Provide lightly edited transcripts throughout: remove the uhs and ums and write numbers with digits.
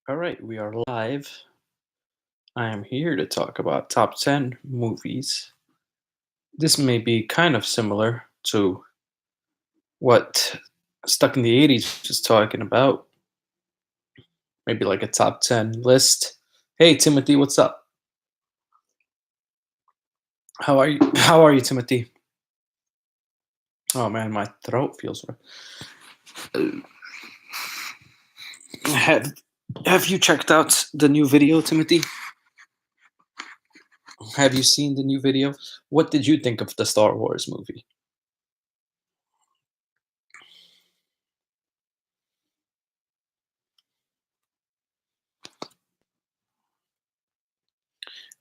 All right, we are live. I am here to talk about top 10 movies. This may be kind of similar to what Stuck in the 80s was talking about, maybe like a top 10 list. Hey, Timothy, what's up? How are you? How are you, Timothy? Oh man, my throat feels rough. Have, have you checked out the new video, Timothy? Have you seen the new video? What did you think of the Star Wars movie?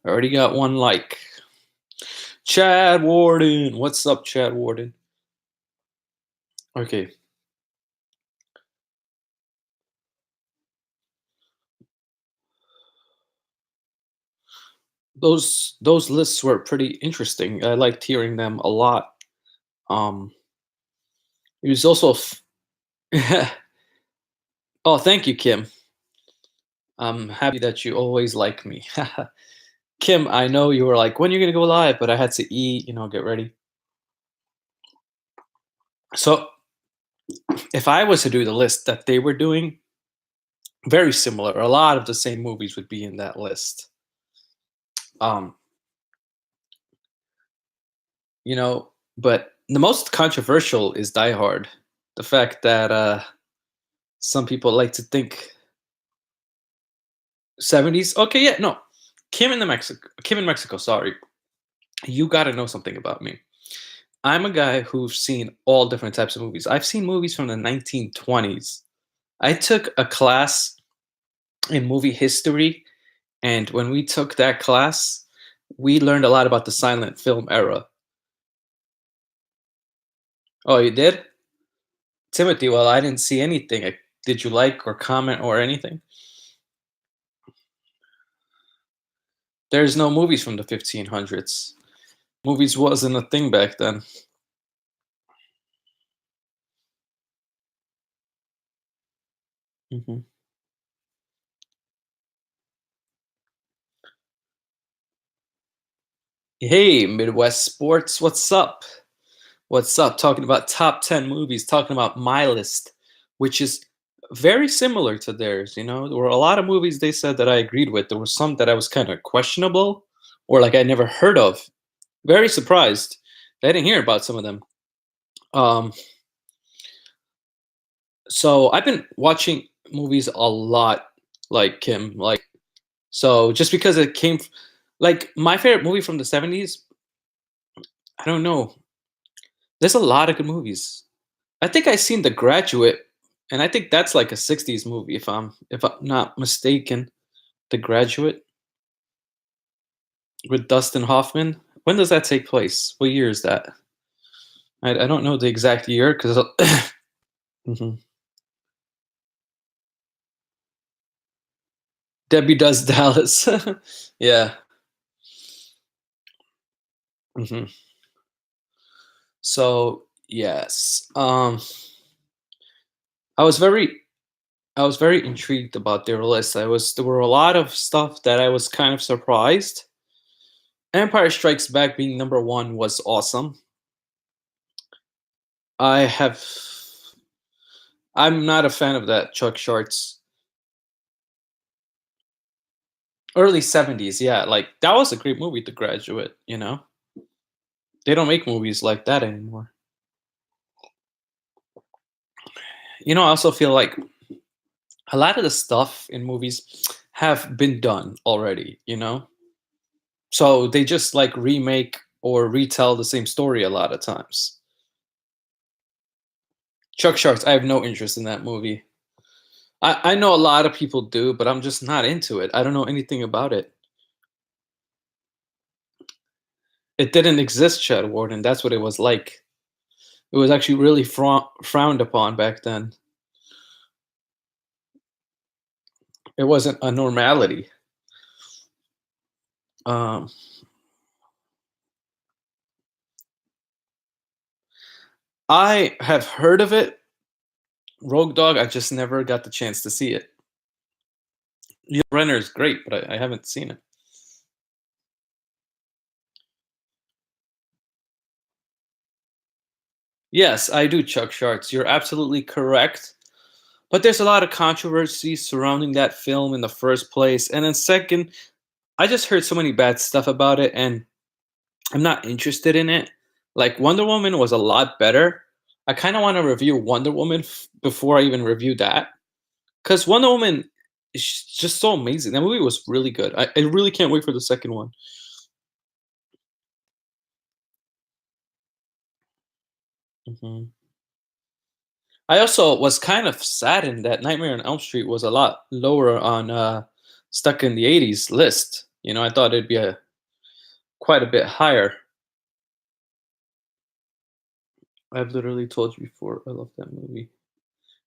I already got one like. Chad Warden. What's up, Chad Warden? Okay. Those lists were pretty interesting. I liked hearing them a lot. Um it was also Oh, thank you, Kim. I'm happy that you always like me. Kim, I know you were like, when are you gonna go live? But I had to eat, get ready. So if I was to do the list that they were doing, very similar. A lot of the same movies would be in that list. Um, you know, but the most controversial is Die Hard. The fact that some people like to think 70s. Okay, yeah, no. Kim in Mexico, sorry. You got to know something about me. I'm a guy who's seen all different types of movies. I've seen movies from the 1920s. I took a class in movie history, and when we took that class, we learned a lot about the silent film era. Oh, you did? Timothy, well, I didn't see anything. Did you like or comment or anything? There's no movies from the 1500s. Movies wasn't a thing back then. Mhm. Hey, Midwest Sports, what's up? What's up? Talking about top 10 movies, talking about my list, which is very similar to theirs. There were a lot of movies they said that I agreed with. There were some that I was kind of questionable or like I never heard of. Very surprised. I didn't hear about some of them. Um, so I've been watching movies a lot, like Kim. So just because like my favorite movie from the 70s, I don't know. There's a lot of good movies. I think I seen The Graduate, and I think that's like a '60s movie if I'm not mistaken. The Graduate with Dustin Hoffman. When does that take place? What year is that? I don't know the exact year because. Mhm. Debbie Does Dallas. Yeah. Hmm. So yes, I was very I was very intrigued about their list. There were a lot of stuff that I was kind of surprised. Empire Strikes Back being number one was awesome. I have I'm not a fan of that Chuck Shorts. Early '70s, yeah, like that was a great movie, The Graduate. They don't make movies like that anymore. I also feel like a lot of the stuff in movies have been done already. So they just like remake or retell the same story a lot of times. Chuck Sharks, I have no interest in that movie. I know a lot of people do, but I'm just not into it. I don't know anything about it. It didn't exist, Chad Warden. That's what it was like. It was actually really frowned upon back then. It wasn't a normality. Um, I have heard of it, Rogue Dog. I just never got the chance to see it. Yeah, Renner is great, but I haven't seen it. Yes, I do, Chuck Sharts. You're absolutely correct. But there's a lot of controversy surrounding that film in the first place. And then second, I just heard so many bad stuff about it and I'm not interested in it. Like Wonder Woman was a lot better. I kind of want to review Wonder Woman before I even review that. Because Wonder Woman is just so amazing. That movie was really good. I really can't wait for the second one. Mhm. I also was kind of saddened that Nightmare on Elm Street was a lot lower on Stuck in the 80s list. You know, I thought it'd be a quite a bit higher. I've literally told you before. I love that movie.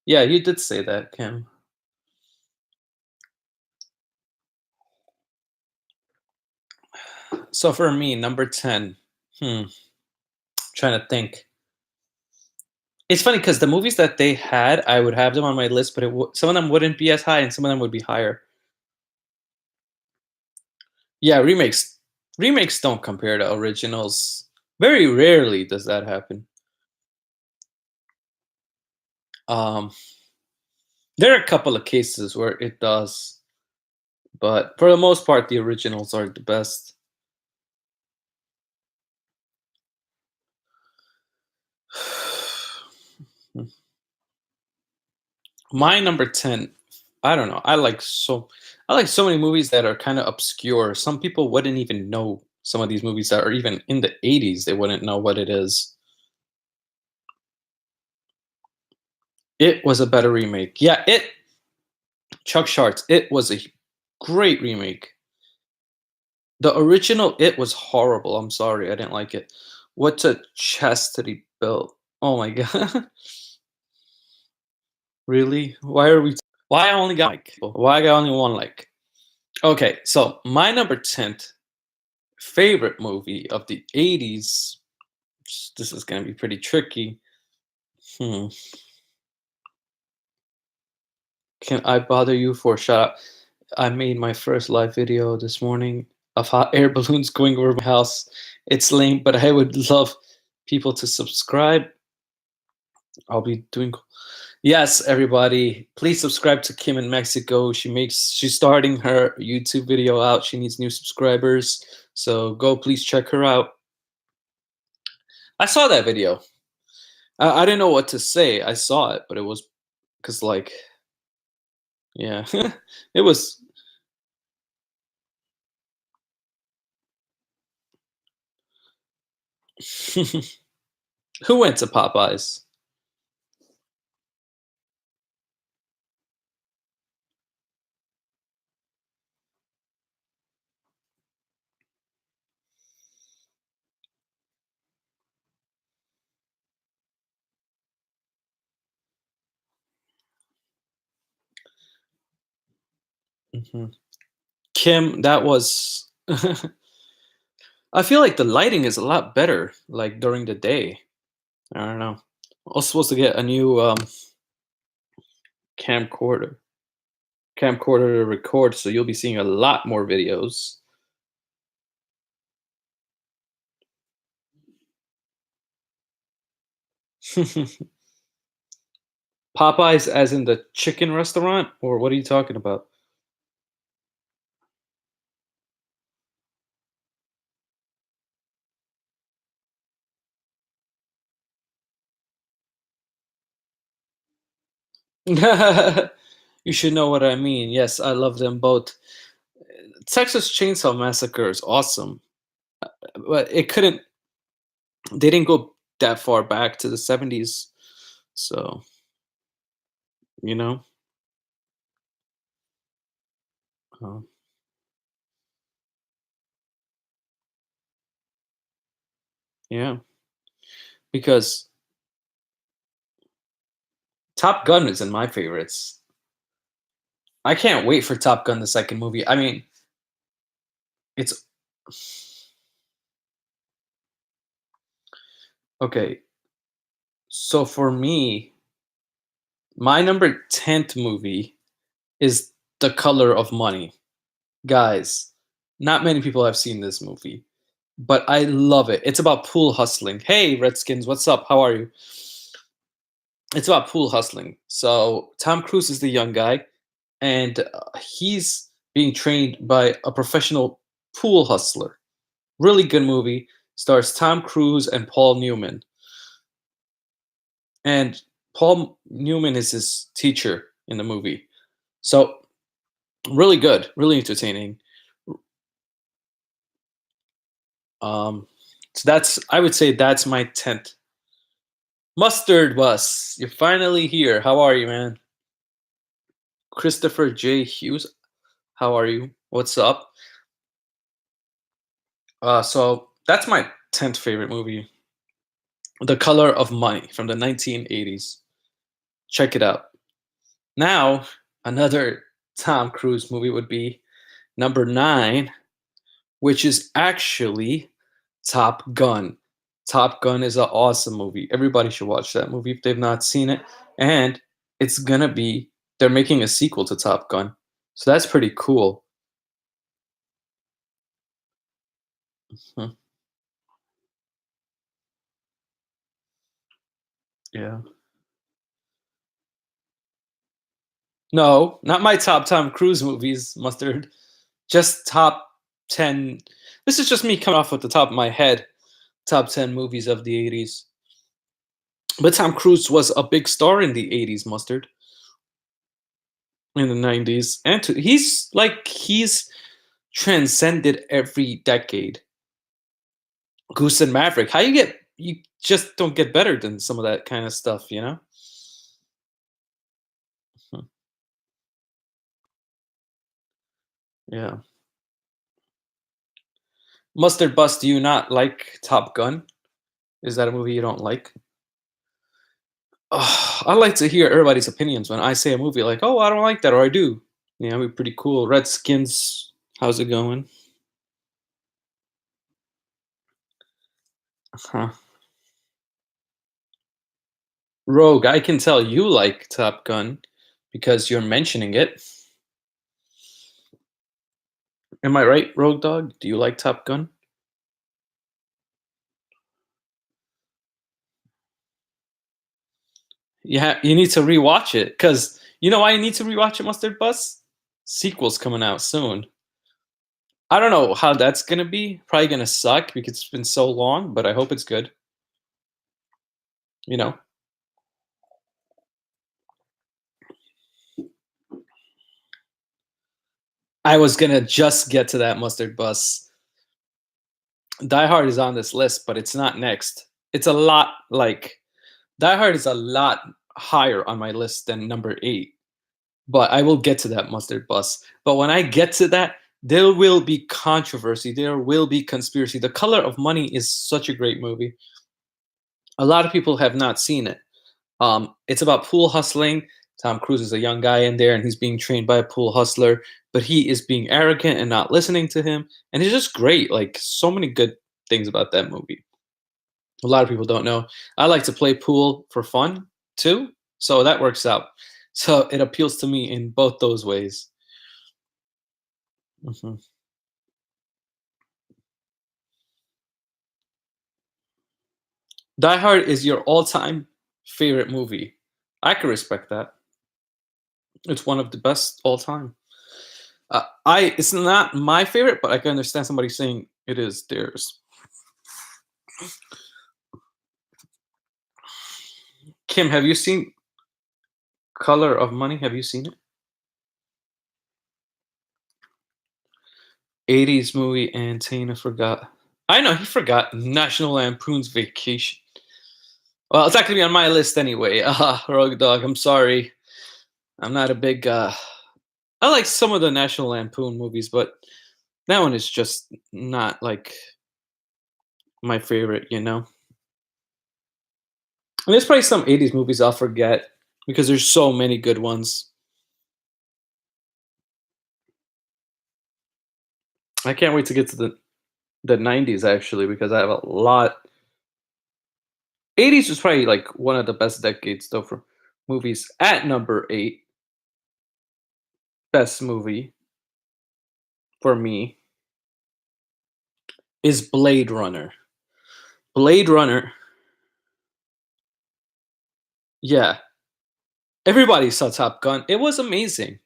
Yeah, you did say that, Kim. So for me, number 10. Hmm. Trying to think. It's funny because the movies that they had, I would have them on my list, but some of them wouldn't be as high, and some of them would be higher. Yeah, remakes don't compare to originals. Very rarely does that happen. Um, there are a couple of cases where it does, but for the most part, the originals are the best. My number 10, I don't know. I like so many movies that are kind of obscure. Some people wouldn't even know some of these movies that are even in the 80s. They wouldn't know what it is. It was a better remake. Yeah, Chuck Sharts. It was a great remake. The original It was horrible. I'm sorry. I didn't like it. What's a chastity belt? Oh my god. Really? Why I only got like why I got only one like? Okay, so my number 10th favorite movie of the 80s. This is going to be pretty tricky. Hmm. Can I bother you for a shout out? I made my first live video this morning of hot air balloons going over my house. It's lame, but I would love people to subscribe. I'll be doing. Yes, everybody, please subscribe to Kim in Mexico. She's starting her YouTube video out. She needs new subscribers, so go please check her out. I saw that video. I didn't know what to say. I saw it, but it was because like yeah, it was. Who went to Popeyes? Mhm. Kim, that was. I feel like the lighting is a lot better, like during the day. I don't know. I was supposed to get a new camcorder, camcorder to record, so you'll be seeing a lot more videos. Popeyes, as in the chicken restaurant, or what are you talking about? You should know what I mean. Yes, I love them both. Texas Chainsaw Massacre is awesome, but it couldn't. They didn't go that far back to the 70s, so you know. Uh, yeah, because Top Gun is in my favorites. I can't wait for Top Gun the second movie. I mean, it's okay. So for me, my number 10th movie is The Color of Money. Guys, not many people have seen this movie, but I love it. It's about pool hustling. Hey, Redskins, what's up? How are you? It's about pool hustling. So Tom Cruise is the young guy, and he's being trained by a professional pool hustler. Really good movie. Stars Tom Cruise and Paul Newman. And Paul Newman is his teacher in the movie. So really good, really entertaining. So that's I would say that's my 10th. Mustard Bus, you're finally here. How are you, man? Christopher J. Hughes, how are you? What's up? So that's my 10th favorite movie, The Color of Money from the 1980s. Check it out. Now, another Tom Cruise movie would be number 9, which is actually Top Gun. Top Gun is an awesome movie. Everybody should watch that movie if they've not seen it. And it's gonna be they're making a sequel to Top Gun. So that's pretty cool. Hmm. Yeah. No, not my top Tom Cruise movies, Mustard. Just top 10. This is just me coming off with the top of my head. Top 10 movies of the 80s. But Tom Cruise was a big star in the 80s, Mustard. In the 90s. And he's transcended every decade. Goose and Maverick. You just don't get better than some of that kind of stuff, you know? Hmm. Yeah. Mustard Bus, do you not like Top Gun? Is that a movie you don't like? I like to hear everybody's opinions when I say a movie like, "Oh, I don't like that," or "I do." Yeah, it'd be pretty cool. Redskins, how's it going? Huh. Rogue, I can tell you like Top Gun because you're mentioning it. Am I right, Rogue Dog? Do you like Top Gun? Yeah, you need to rewatch it because you know why you need to rewatch it, Mustard Bus? Sequel's coming out soon. I don't know how that's gonna be. Probably gonna suck because it's been so long, but I hope it's good. You know, I was gonna just get to that, Mustard Bus. Die Hard is on this list, but it's not next. It's a lot like Die Hard is a lot higher on my list than number 8. But I will get to that, Mustard Bus. But when I get to that, there will be controversy. There will be conspiracy. The Color of Money is such a great movie. A lot of people have not seen it. It's about pool hustling. Tom Cruise is a young guy in there, and he's being trained by a pool hustler, but he is being arrogant and not listening to him. And it's just great. Like so many good things about that movie. A lot of people don't know. I like to play pool for fun too, so that works out. So it appeals to me in both those ways. Mhm. Die Hard is your all-time favorite movie. I can respect that. It's one of the best all time. I it's not my favorite, but I can understand somebody saying it is theirs. Kim, have you seen Color of Money? Have you seen it? 80s movie and Tana forgot. I know he forgot National Lampoon's Vacation. Well, it's not gonna be on my list anyway. Rogue Dog, I'm sorry. I'm not a big I like some of the National Lampoon movies, but that one is just not like my favorite, you know? And there's probably some 80s movies I'll forget because there's so many good ones. I can't wait to get to the 90s actually because I have a lot. 80s was probably like one of the best decades though for movies. At number 8, best movie for me is Blade Runner. Blade Runner, yeah. Everybody saw Top Gun. It was amazing,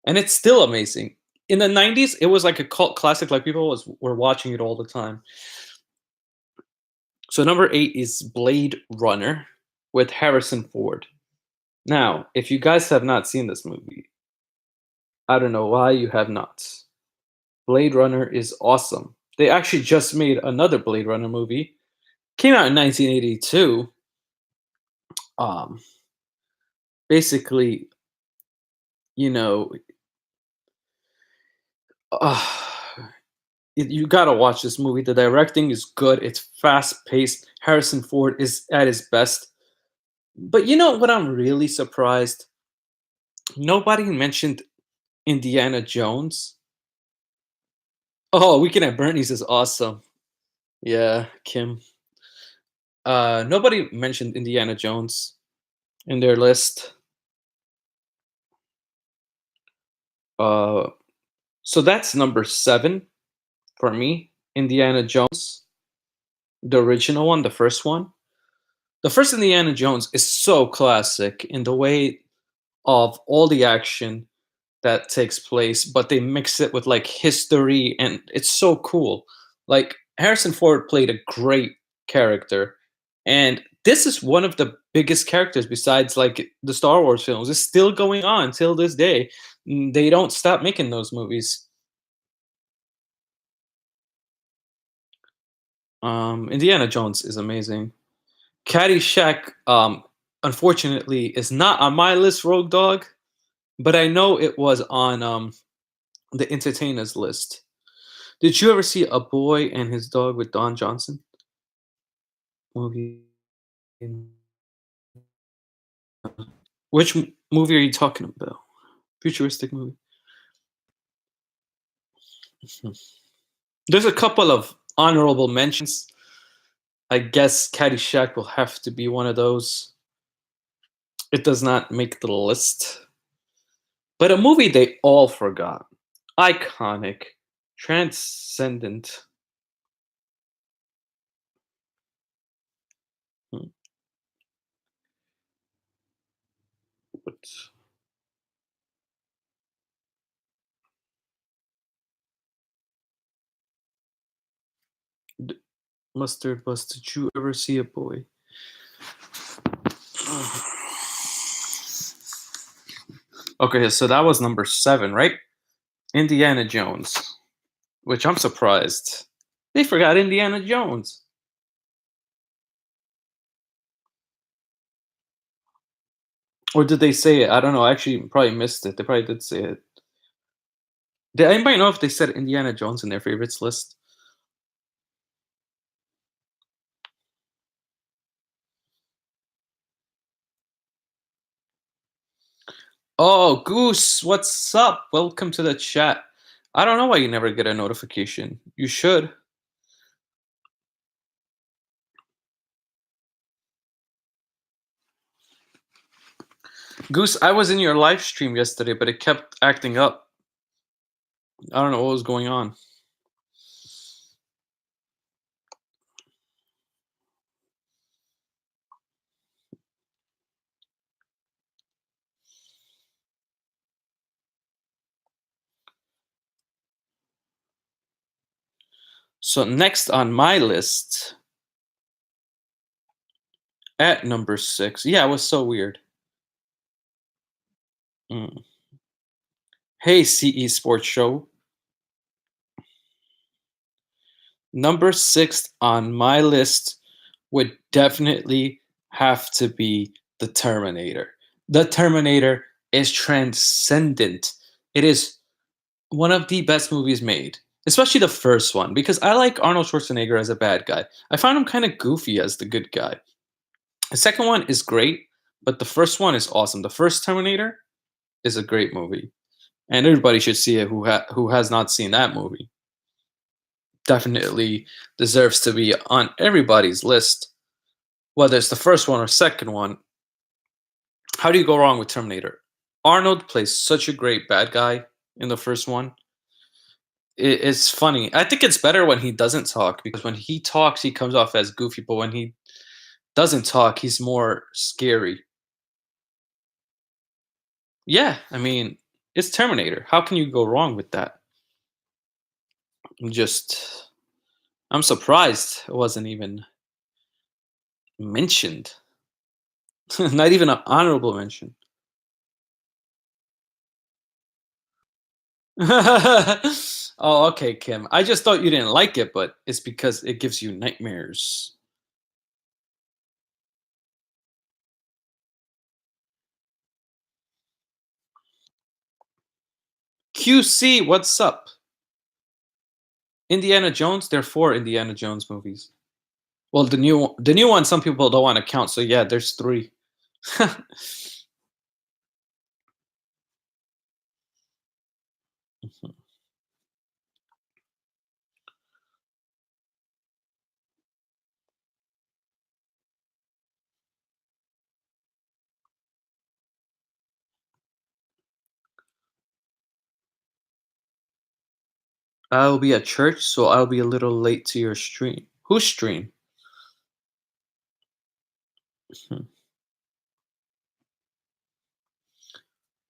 and it's still amazing. In the '90s, it was like a cult classic. Like people were watching it all the time. So number 8 is Blade Runner with Harrison Ford. Now, if you guys have not seen this movie, I don't know why you have not. Blade Runner is awesome. They actually just made another Blade Runner movie. Came out in 1982. Um, basically, you know, uh, you gotta watch this movie. The directing is good. It's fast paced. Harrison Ford is at his best. But you know what? I'm really surprised. Nobody mentioned Indiana Jones. Oh, Weekend at Bernie's is awesome. Yeah, Kim. Nobody mentioned Indiana Jones in their list. Uh, so that's number 7 for me. Indiana Jones, the original one, the first one. The first Indiana Jones is so classic in the way of all the action that takes place, but they mix it with like history, and it's so cool. Like Harrison Ford played a great character, and this is one of the biggest characters besides like the Star Wars films. It's still going on till this day. They don't stop making those movies. Indiana Jones is amazing. Caddyshack, unfortunately, is not on my list, Rogue Dog, but I know it was on the entertainers list. Did you ever see A Boy and His Dog with Don Johnson? Movie. Which movie are you talking about? Futuristic movie. Mhm. There's a couple of honorable mentions. I guess Caddyshack will have to be one of those. It does not make the list. But a movie they all forgot. Iconic. Transcendent. Hmm, what- D- Mustard Bus, did you ever see A Boy? Okay, so that was number 7, right? Indiana Jones, which I'm surprised. They forgot Indiana Jones. Or did they say it? I don't know. I actually probably missed it. They probably did say it. Did anybody know if they said Indiana Jones in their favorites list? Oh, Goose, what's up? Welcome to the chat. I don't know why you never get a notification. You should. Goose, I was in your live stream yesterday, but it kept acting up. I don't know what was going on. So next on my list, at number 6, yeah, it was so weird. Mm. Hey, CE Sports Show. Number 6 on my list would definitely have to be The Terminator. The Terminator is transcendent. It is one of the best movies made, especially the first one, because I like Arnold Schwarzenegger as a bad guy. I find him kind of goofy as the good guy. The second one is great, but the first one is awesome. The first Terminator is a great movie, and everybody should see it who has not seen that movie. Definitely deserves to be on everybody's list, whether it's the first one or second one. How do you go wrong with Terminator? Arnold plays such a great bad guy. in the first one. It's funny. I think it's better when he doesn't talk because when he talks, he comes off as goofy, but when he doesn't talk, he's more scary. Yeah, I mean, it's Terminator. How can you go wrong with that? Just, I'm surprised it wasn't even mentioned. Not even an honorable mention. Oh, okay, Kim. I just thought you didn't like it, but it's because it gives you nightmares. QC, what's up? Indiana Jones. There are four Indiana Jones movies. Well, the new one, some people don't want to count. So yeah, there's three. I'll be at church, so I'll be a little late to your stream. Whose stream? Hmm.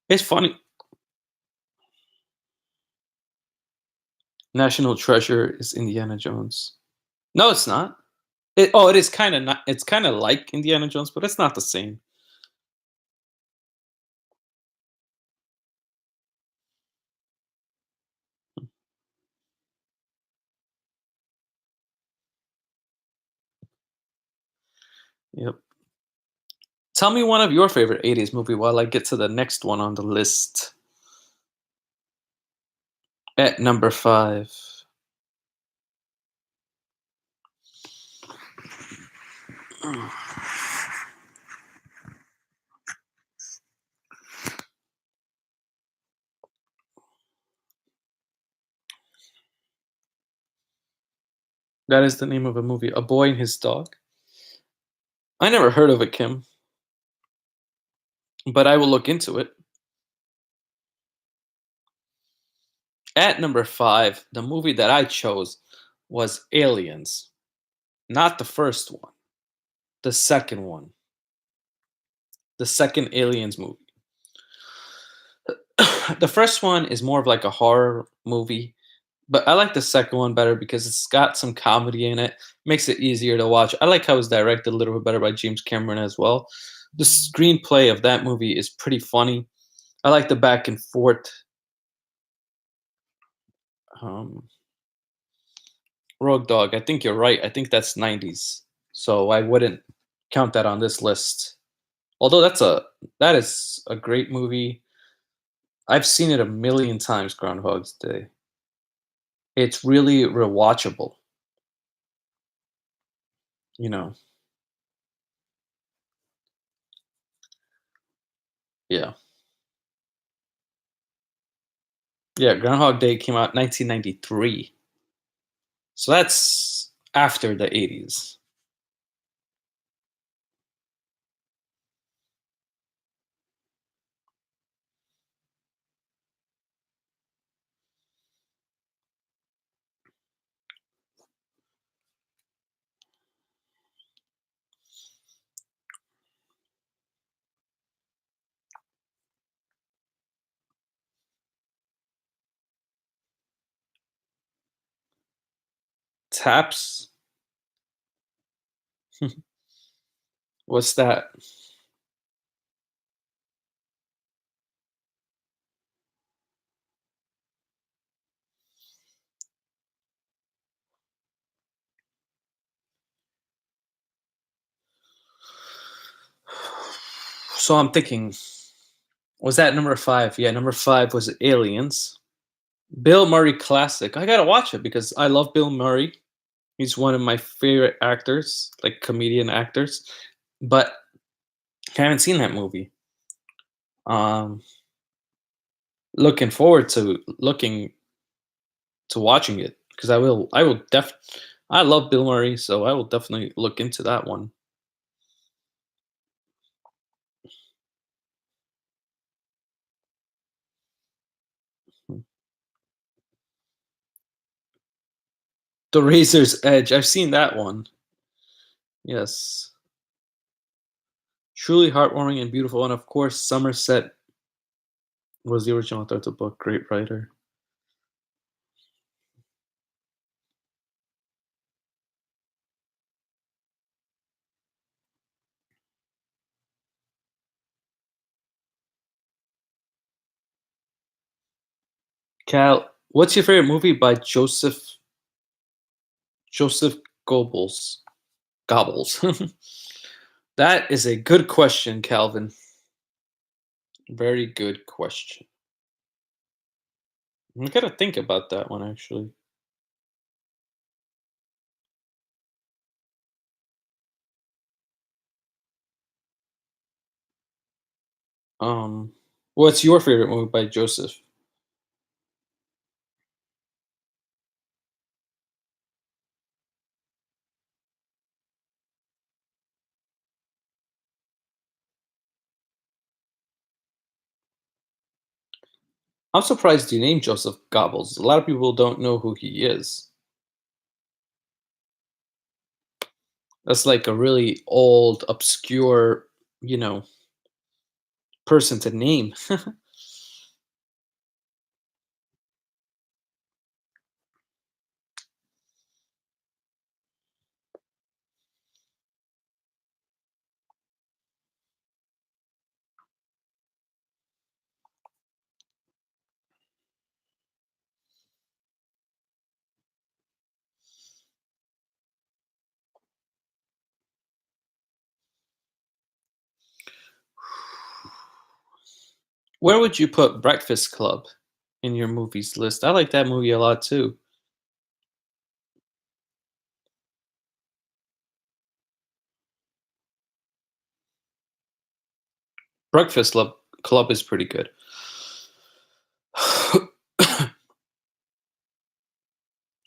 It's funny. National Treasure is Indiana Jones. No, it's not. It is kind of not. It's kind of like Indiana Jones, but it's not the same. Yep. Tell me one of your favorite '80s movie while I get to the next one on the list. At number five, that is the name of a movie. A Boy and His Dog. I never heard of it, Kim, but I will look into it. At number five, the movie that I chose was Aliens. Not the first one, the second one. The second Aliens movie. The first one is more of like a horror movie, but I like the second one better because it's got some comedy in it, makes it easier to watch. I like how it's directed a little bit better by James Cameron as well. The screenplay of that movie is pretty funny. I like the back and forth. Um, Rogue Dog, I think you're right. I think that's 90s. So I wouldn't count that on this list. Although that is a great movie. I've seen it a million times, Groundhog's Day. It's really rewatchable, you know. Yeah. Yeah, Groundhog Day came out 1993. So that's after the 80s. Taps? What's that? So I'm thinking, was that number five? Yeah, number five was Aliens. Bill Murray classic. I gotta watch it because I love Bill Murray. He's one of my favorite actors, like comedian actors. But I haven't seen that movie. Um, Looking forward to looking to watching it because I will def I love Bill Murray, so I will definitely look into that one. The Razor's Edge. I've seen that one. Yes. Truly heartwarming and beautiful. And of course, Somerset was the original author of the book. Great writer. Cal, what's your favorite movie by Joseph Goebbels? Gobbles. That is a good question, Calvin. Very good question. I gotta think about that one actually. Um, what's your favorite movie by Joseph? I'm surprised you named Joseph Goebbels. A lot of people don't know who he is. That's like a really old, obscure, you know, person to name. Where would you put Breakfast Club in your movies list? I like that movie a lot too. Breakfast Club is pretty good.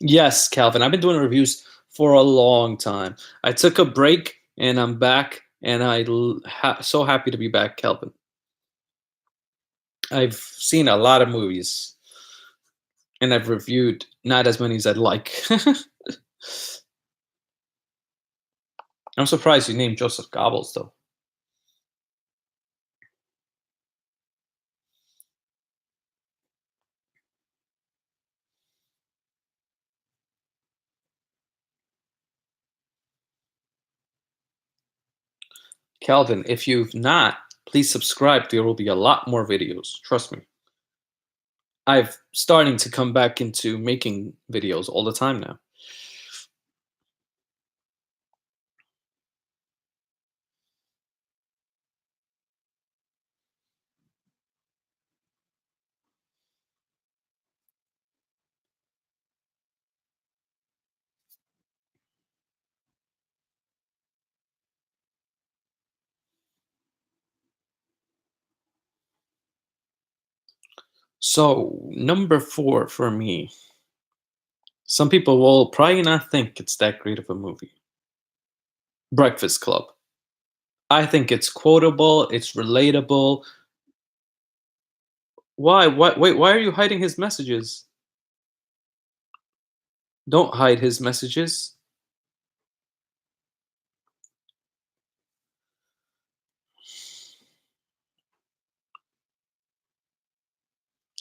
Yes, Calvin. I've been doing reviews for a long time. I took a break and I'm back, and so happy to be back, Calvin. I've seen a lot of movies, and I've reviewed not as many as I'd like. I'm surprised you named Joseph Goebbels, though. Calvin, if you've not, please subscribe. There will be a lot more videos. Trust me. I've starting to come back into making videos all the time now. So, number 4 for me. Some people will probably not think it's that great of a movie. Breakfast Club. I think it's quotable, it's relatable. Why? What? Wait, why are you hiding his messages? Don't hide his messages.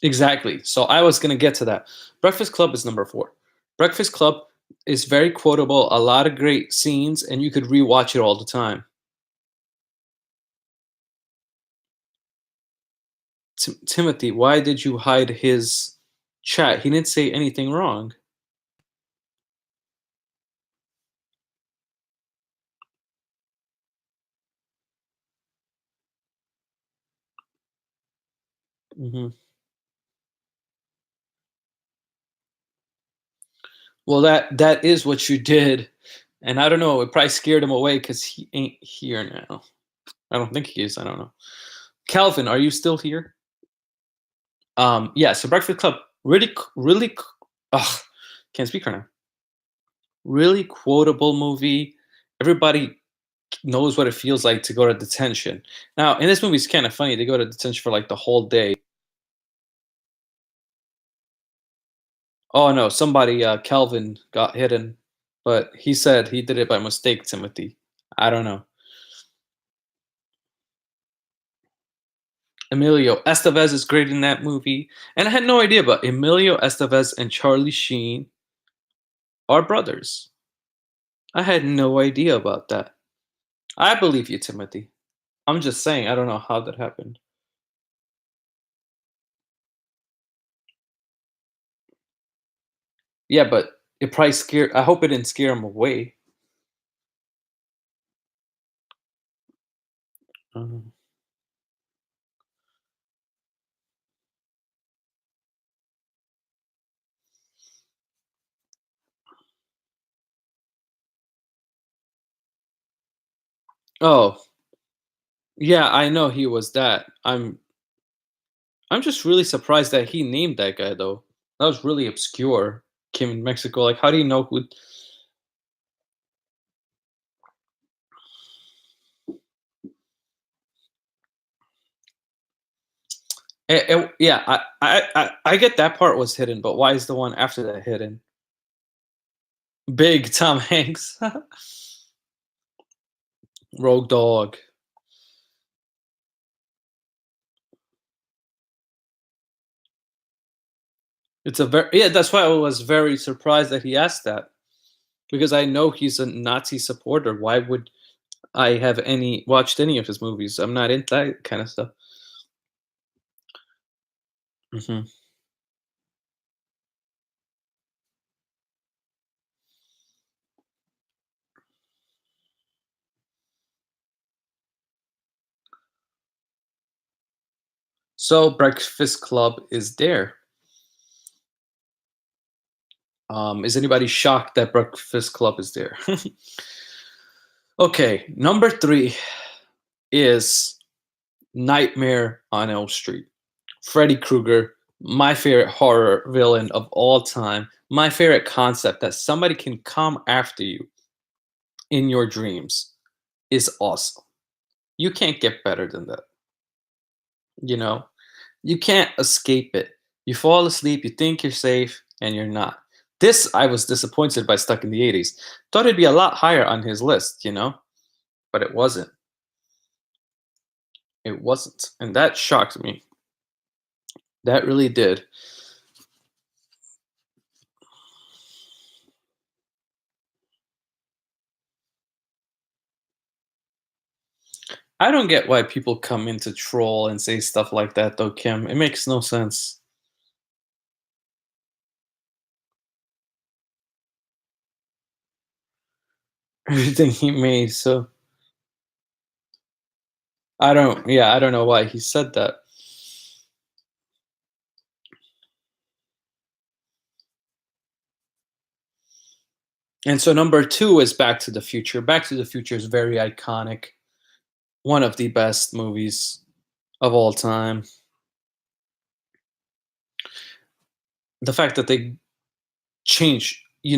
Exactly. So I was going to get to that. Breakfast Club is number 4. Breakfast Club is very quotable, a lot of great scenes, and you could rewatch it all the time. Timothy, why did you hide his chat? He didn't say anything wrong. Hmm. Well, that is what you did, and I don't know. It probably scared him away because he ain't here now. I don't think he is. I don't know. Calvin, are you still here? Yeah. So Breakfast Club, really, ugh, can't speak right now. Really quotable movie. Everybody knows what it feels like to go to detention. Now, in this movie, it's kind of funny. They go to detention for like the whole day. Oh no, somebody, Calvin got hidden, but he said he did it by mistake, Timothy. I don't know. Emilio Estevez is great in that movie, and I had no idea, but Emilio Estevez and Charlie Sheen are brothers. I had no idea about that. I believe you, Timothy. I'm just saying, I don't know how that happened. Yeah, but it probably scared. I hope it didn't scare him away. Mhm. Oh, yeah, I know he was that. I'm just really surprised that he named that guy though. That was really obscure. Came in Mexico. Like, how do you know who? Yeah, I get that part was hidden, but why is the one after that hidden? Big Tom Hanks, Rogue Dog. It's a very yeah. That's why I was very surprised that he asked that because I know he's a Nazi supporter. Why would I have any watched any of his movies? I'm not into that kind of stuff. Mhm. So Breakfast Club is there. Is anybody shocked that Breakfast Club is there? Okay, number three is Nightmare on Elm Street. Freddy Krueger, my favorite horror villain of all time. My favorite concept that somebody can come after you in your dreams is awesome. You can't get better than that. You know, you can't escape it. You fall asleep, you think you're safe, and you're not. This I was disappointed by Stuck in the 80s. Thought it'd be a lot higher on his list, but it wasn't. It wasn't. And that shocked me. That really did. I don't get why people come into troll and say stuff like that though, Kim. It makes no sense. Everything he made, so I don't know why he said that. And so number 2 is Back to the Future. Back to the Future is very iconic. One of the best movies of all time. The fact that they change, he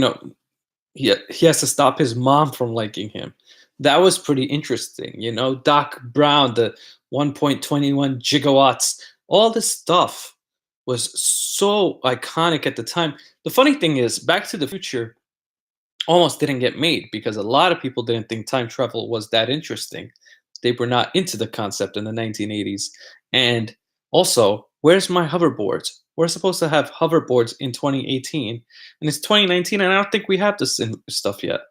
has to stop his mom from liking him. That was pretty interesting, Doc Brown, the 1.21 gigawatts, all this stuff was so iconic at the time. The funny thing is, Back to the Future almost didn't get made because a lot of people didn't think time travel was that interesting. They were not into the concept in the 1980s. And also, where's my hoverboards? We're supposed to have hoverboards in 2018, and it's 2019, and I don't think we have this stuff yet.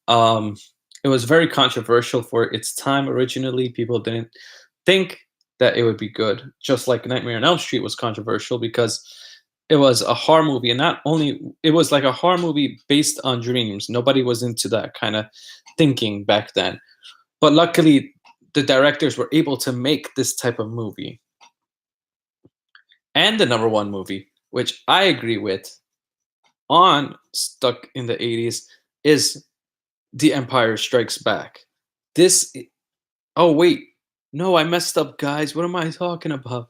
um, it was very controversial for its time originally. People didn't think that it would be good, just like Nightmare on Elm Street was controversial because it was a horror movie, and not only it was like a horror movie based on dreams. Nobody was into that kind of thinking back then. But luckily, the directors were able to make this type of movie. And the number one movie, which I agree with, on Stuck in the 80s, is The Empire Strikes Back. This, oh, wait. No, I messed up, guys. What am I talking about?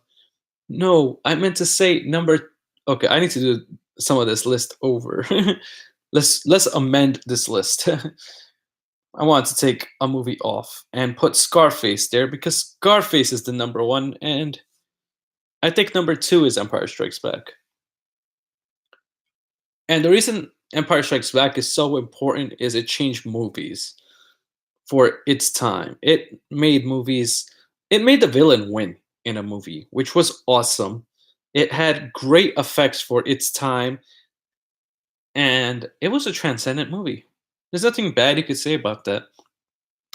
No, I meant to say number. Okay, I need to do some of this list over. Let's amend this list. I want to take a movie off and put Scarface there because Scarface is the number one, and I think number two is Empire Strikes Back. And the reason Empire Strikes Back is so important is it changed movies for its time. It made movies, it made the villain win in a movie, which was awesome. It had great effects for its time, and it was a transcendent movie. There's nothing bad you could say about that.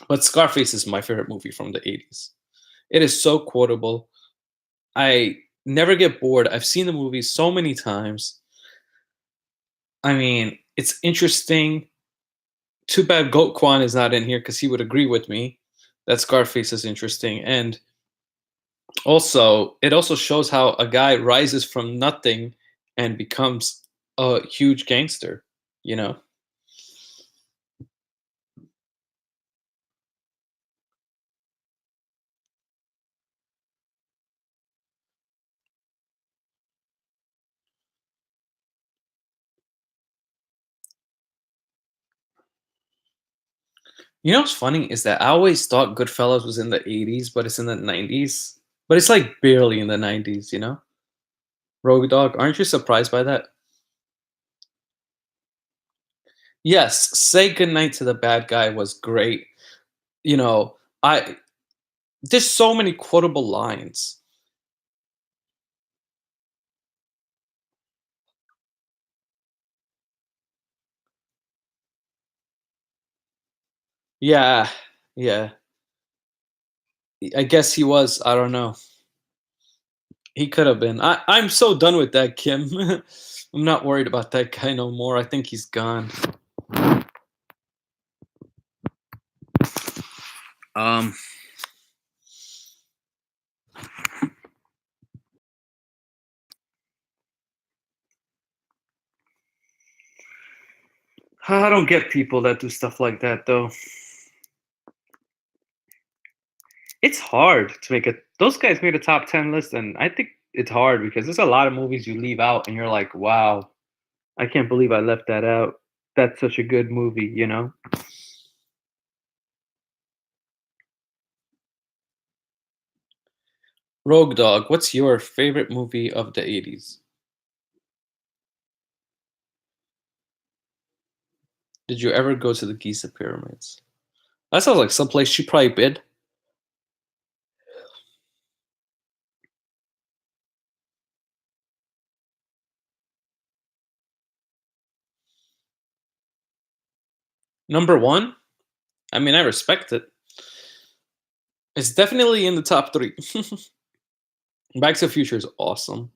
But Scarface is my favorite movie from the 80s. It is so quotable. I never get bored. I've seen the movie so many times. I mean, it's interesting. Too bad Goat Kwan is not in here because he would agree with me that Scarface is interesting. And also, it also shows how a guy rises from nothing and becomes a huge gangster, you know? You know what's funny is that I always thought Goodfellas was in the 80s, but it's in the 90s. But it's like barely in the 90s, you know? Rogue Dog, aren't you surprised by that? Yes, Say Goodnight to the Bad Guy was great. You know, I there's so many quotable lines. Yeah, yeah. I guess he was. I don't know. He could have been. I'm so done with that, Kim. I'm not worried about that guy no more. I think he's gone. Um, I don't get people that do stuff like that though. It's hard to make it. Those guys made a top 10 list, and I think it's hard because there's a lot of movies you leave out, and you're like, wow, I can't believe I left that out. That's such a good movie, you know? Rogue Dog, what's your favorite movie of the 80s? Did you ever go to the Giza pyramids? That sounds like someplace she probably been. Number one, I mean, I respect it. It's definitely in the top three. Back to the Future is awesome.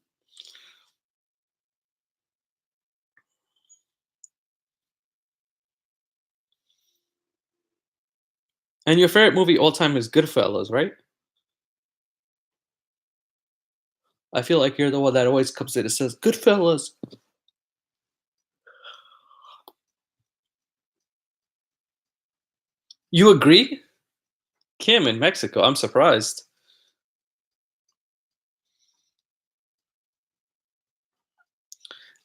And your favorite movie all time is Goodfellas, right? I feel like you're the one that always comes in and says Goodfellas. You agree? Kim in Mexico. I'm surprised.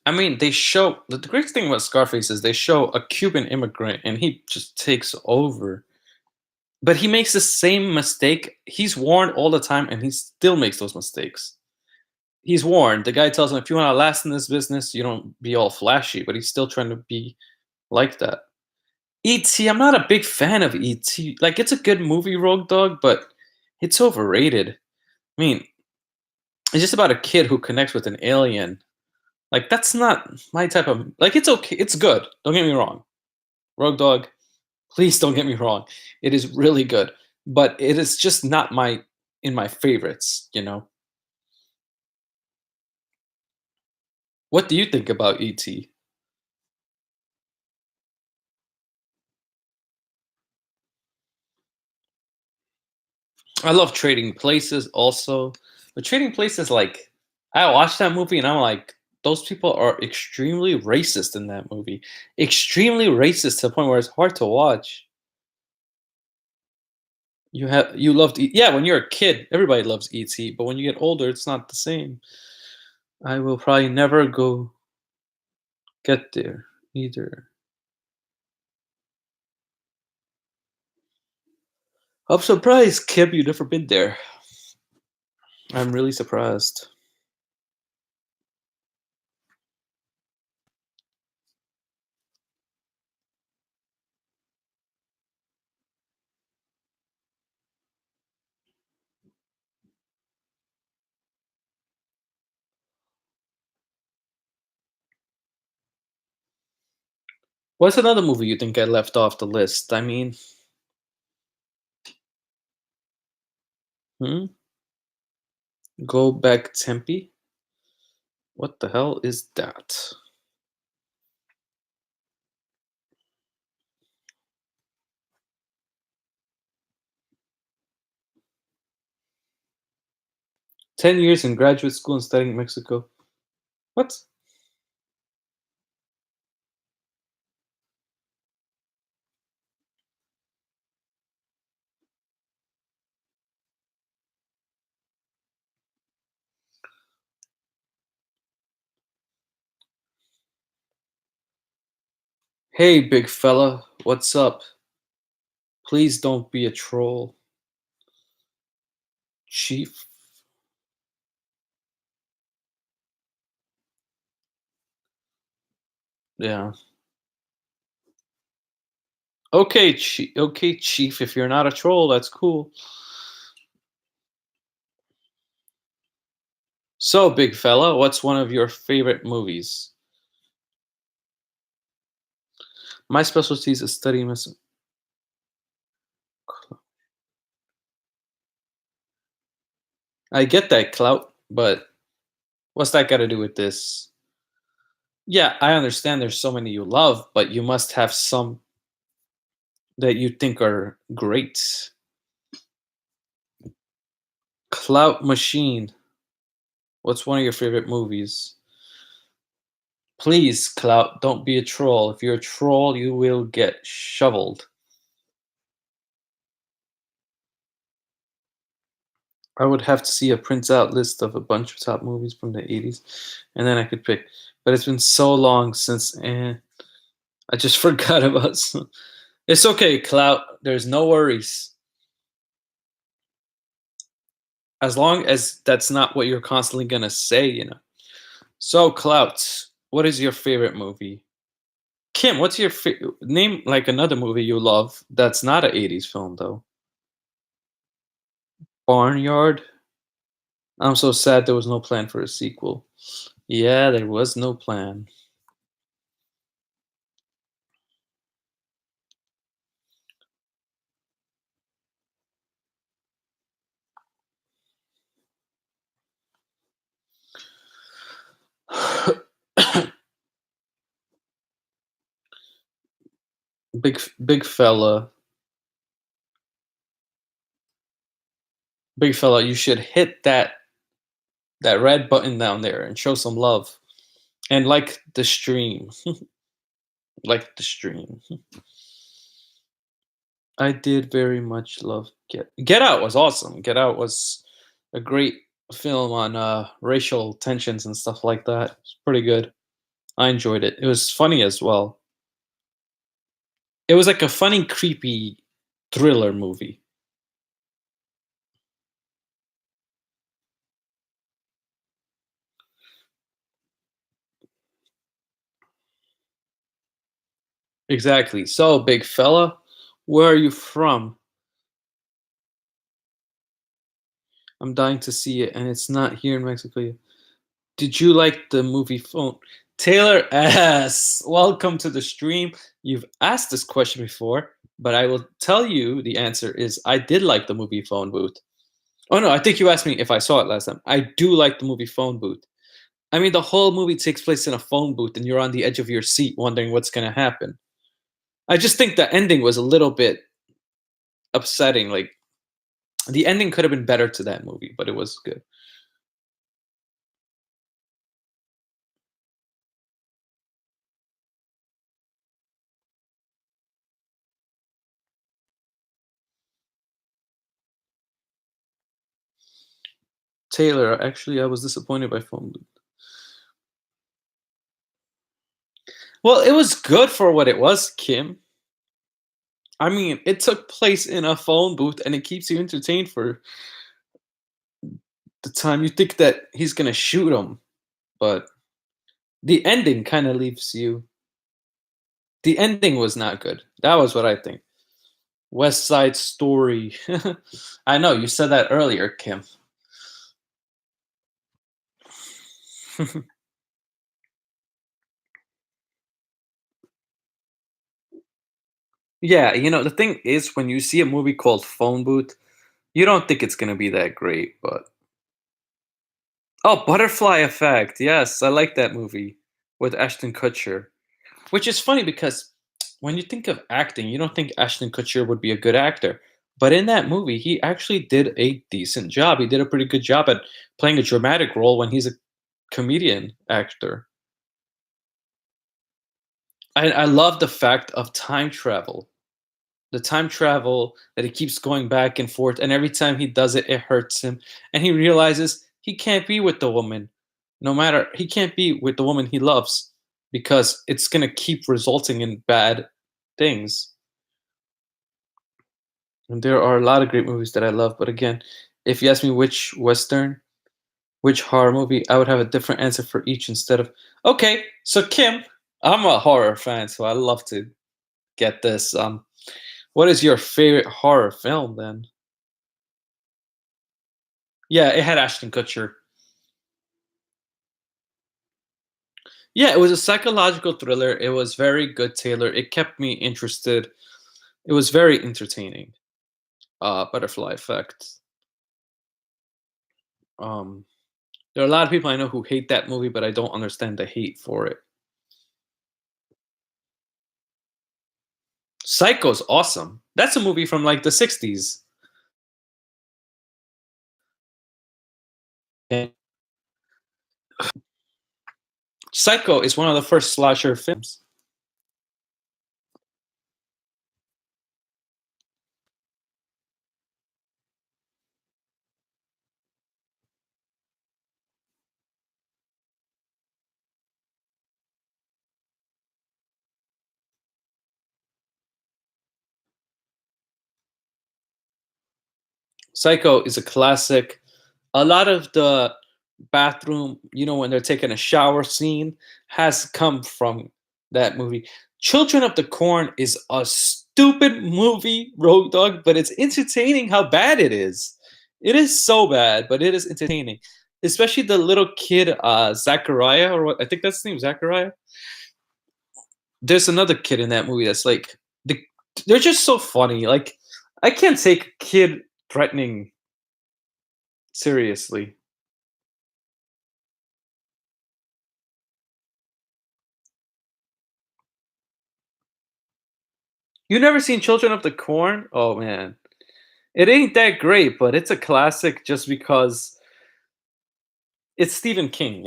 I mean, they show the great thing about Scarface is they show a Cuban immigrant and he just takes over. But he makes the same mistake. He's warned all the time and he still makes those mistakes. He's warned. The guy tells him if you want to last in this business, you don't be all flashy, but he's still trying to be like that. E.T. I'm not a big fan of E.T. Like it's a good movie, Rogue Dog, but it's overrated. I mean, it's just about a kid who connects with an alien. Like that's not my type of like it's okay. It's good. Don't get me wrong. Rogue Dog, please don't get me wrong. It is really good, but it is just not my in my favorites, you know. What do you think about E.T.? I love Trading Places also. But Trading Places, like, I watched that movie and I'm like, those people are extremely racist in that movie. Extremely racist to the point where it's hard to watch. You loved yeah, when you're a kid, everybody loves E.T., but when you get older, it's not the same. I will probably never go get there either. I'm surprised, Kim, you never been there. I'm really surprised. What's another movie you think I left off the list? I mean, hmm? Go Back Tempe? What the hell is that? 10 years in graduate school and studying in Mexico. What? Hey, big fella, what's up? Please don't be a troll, chief. Yeah. Okay, chief. Okay, chief. If you're not a troll, that's cool. So, big fella, what's one of your favorite movies? My specialty is studying. I get that clout, but what's that got to do with this? Yeah, I understand there's so many you love, but you must have some that you think are great. Clout machine. What's one of your favorite movies? Please, Clout, don't be a troll. If you're a troll, you will get shoveled. I would have to see a print out list of a bunch of top movies from the 80s, and then I could pick. But it's been so long since I just forgot about some. It's okay, Clout. There's no worries. As long as that's not what you're constantly gonna say. So, Clout, what is your favorite movie? Kim, what's your name? Like another movie you love that's not an '80s film though. Barnyard. I'm so sad there was no plan for a sequel. Yeah, there was no plan. Big fella, big fella, you should hit that red button down there and show some love and like the stream, like the stream. I did very much love Get Out was awesome. Get Out was a great film on racial tensions and stuff like that. It's pretty good. I enjoyed it. It was funny as well. It was like a funny, creepy thriller movie. Exactly. So, big fella, where are you from? I'm dying to see it, and it's not here in Mexico yet. Did you like the movie Phone? Taylor S. Welcome to the stream. You've asked this question before, but I will tell you the answer is I did like the movie Phone Booth. Oh no, I think you asked me if I saw it last time. I do like the movie Phone Booth. I mean, the whole movie takes place in a phone booth, and you're on the edge of your seat wondering what's going to happen. I just think the ending was a little bit upsetting. Like, the ending could have been better to that movie, but it was good. Taylor, actually, I was disappointed by Phone Booth. Well, it was good for what it was, Kim. I mean, it took place in a phone booth and it keeps you entertained for the time. You think that he's gonna shoot him, but the ending kind of leaves you. The ending was not good. That was what I think. West Side Story. I know you said that earlier, Kim. Yeah, the thing is when you see a movie called Phone Booth, you don't think it's gonna be that great, but oh, Butterfly Effect. Yes, I like that movie with Ashton Kutcher. Which is funny because when you think of acting, you don't think Ashton Kutcher would be a good actor. But in that movie, he actually did a decent job. He did a pretty good job at playing a dramatic role when he's a comedian actor. I love the fact of time travel. The time travel that he keeps going back and forth, and every time he does it, it hurts him. And he realizes he can't be with the woman, no matter he can't be with the woman he loves because it's gonna keep resulting in bad things. And there are a lot of great movies that I love, but again, if you ask me which western, which horror movie, I would have a different answer for each instead of okay. So Kim, I'm a horror fan, so I love to get this. What is your favorite horror film then? Yeah, it had Ashton Kutcher. Yeah, it was a psychological thriller. It was very good, Taylor. It kept me interested. It was very entertaining. Butterfly Effect. Um, there are a lot of people I know who hate that movie, but I don't understand the hate for it. Psycho's awesome. That's a movie from like the 60s. And Psycho is one of the first slasher films. Psycho is a classic. A lot of the bathroom, when they're taking a shower scene, has come from that movie. Children of the Corn is a stupid movie, Road Dog, but it's entertaining how bad it is. It is so bad, but it is entertaining. Especially the little kid, Zachariah, or what I think that's his name, Zachariah. There's another kid in that movie that's like the, they're just so funny. Like I can't take a kid threatening seriously. You never seen Children of the Corn? Oh man. It ain't that great, but it's a classic just because it's Stephen King.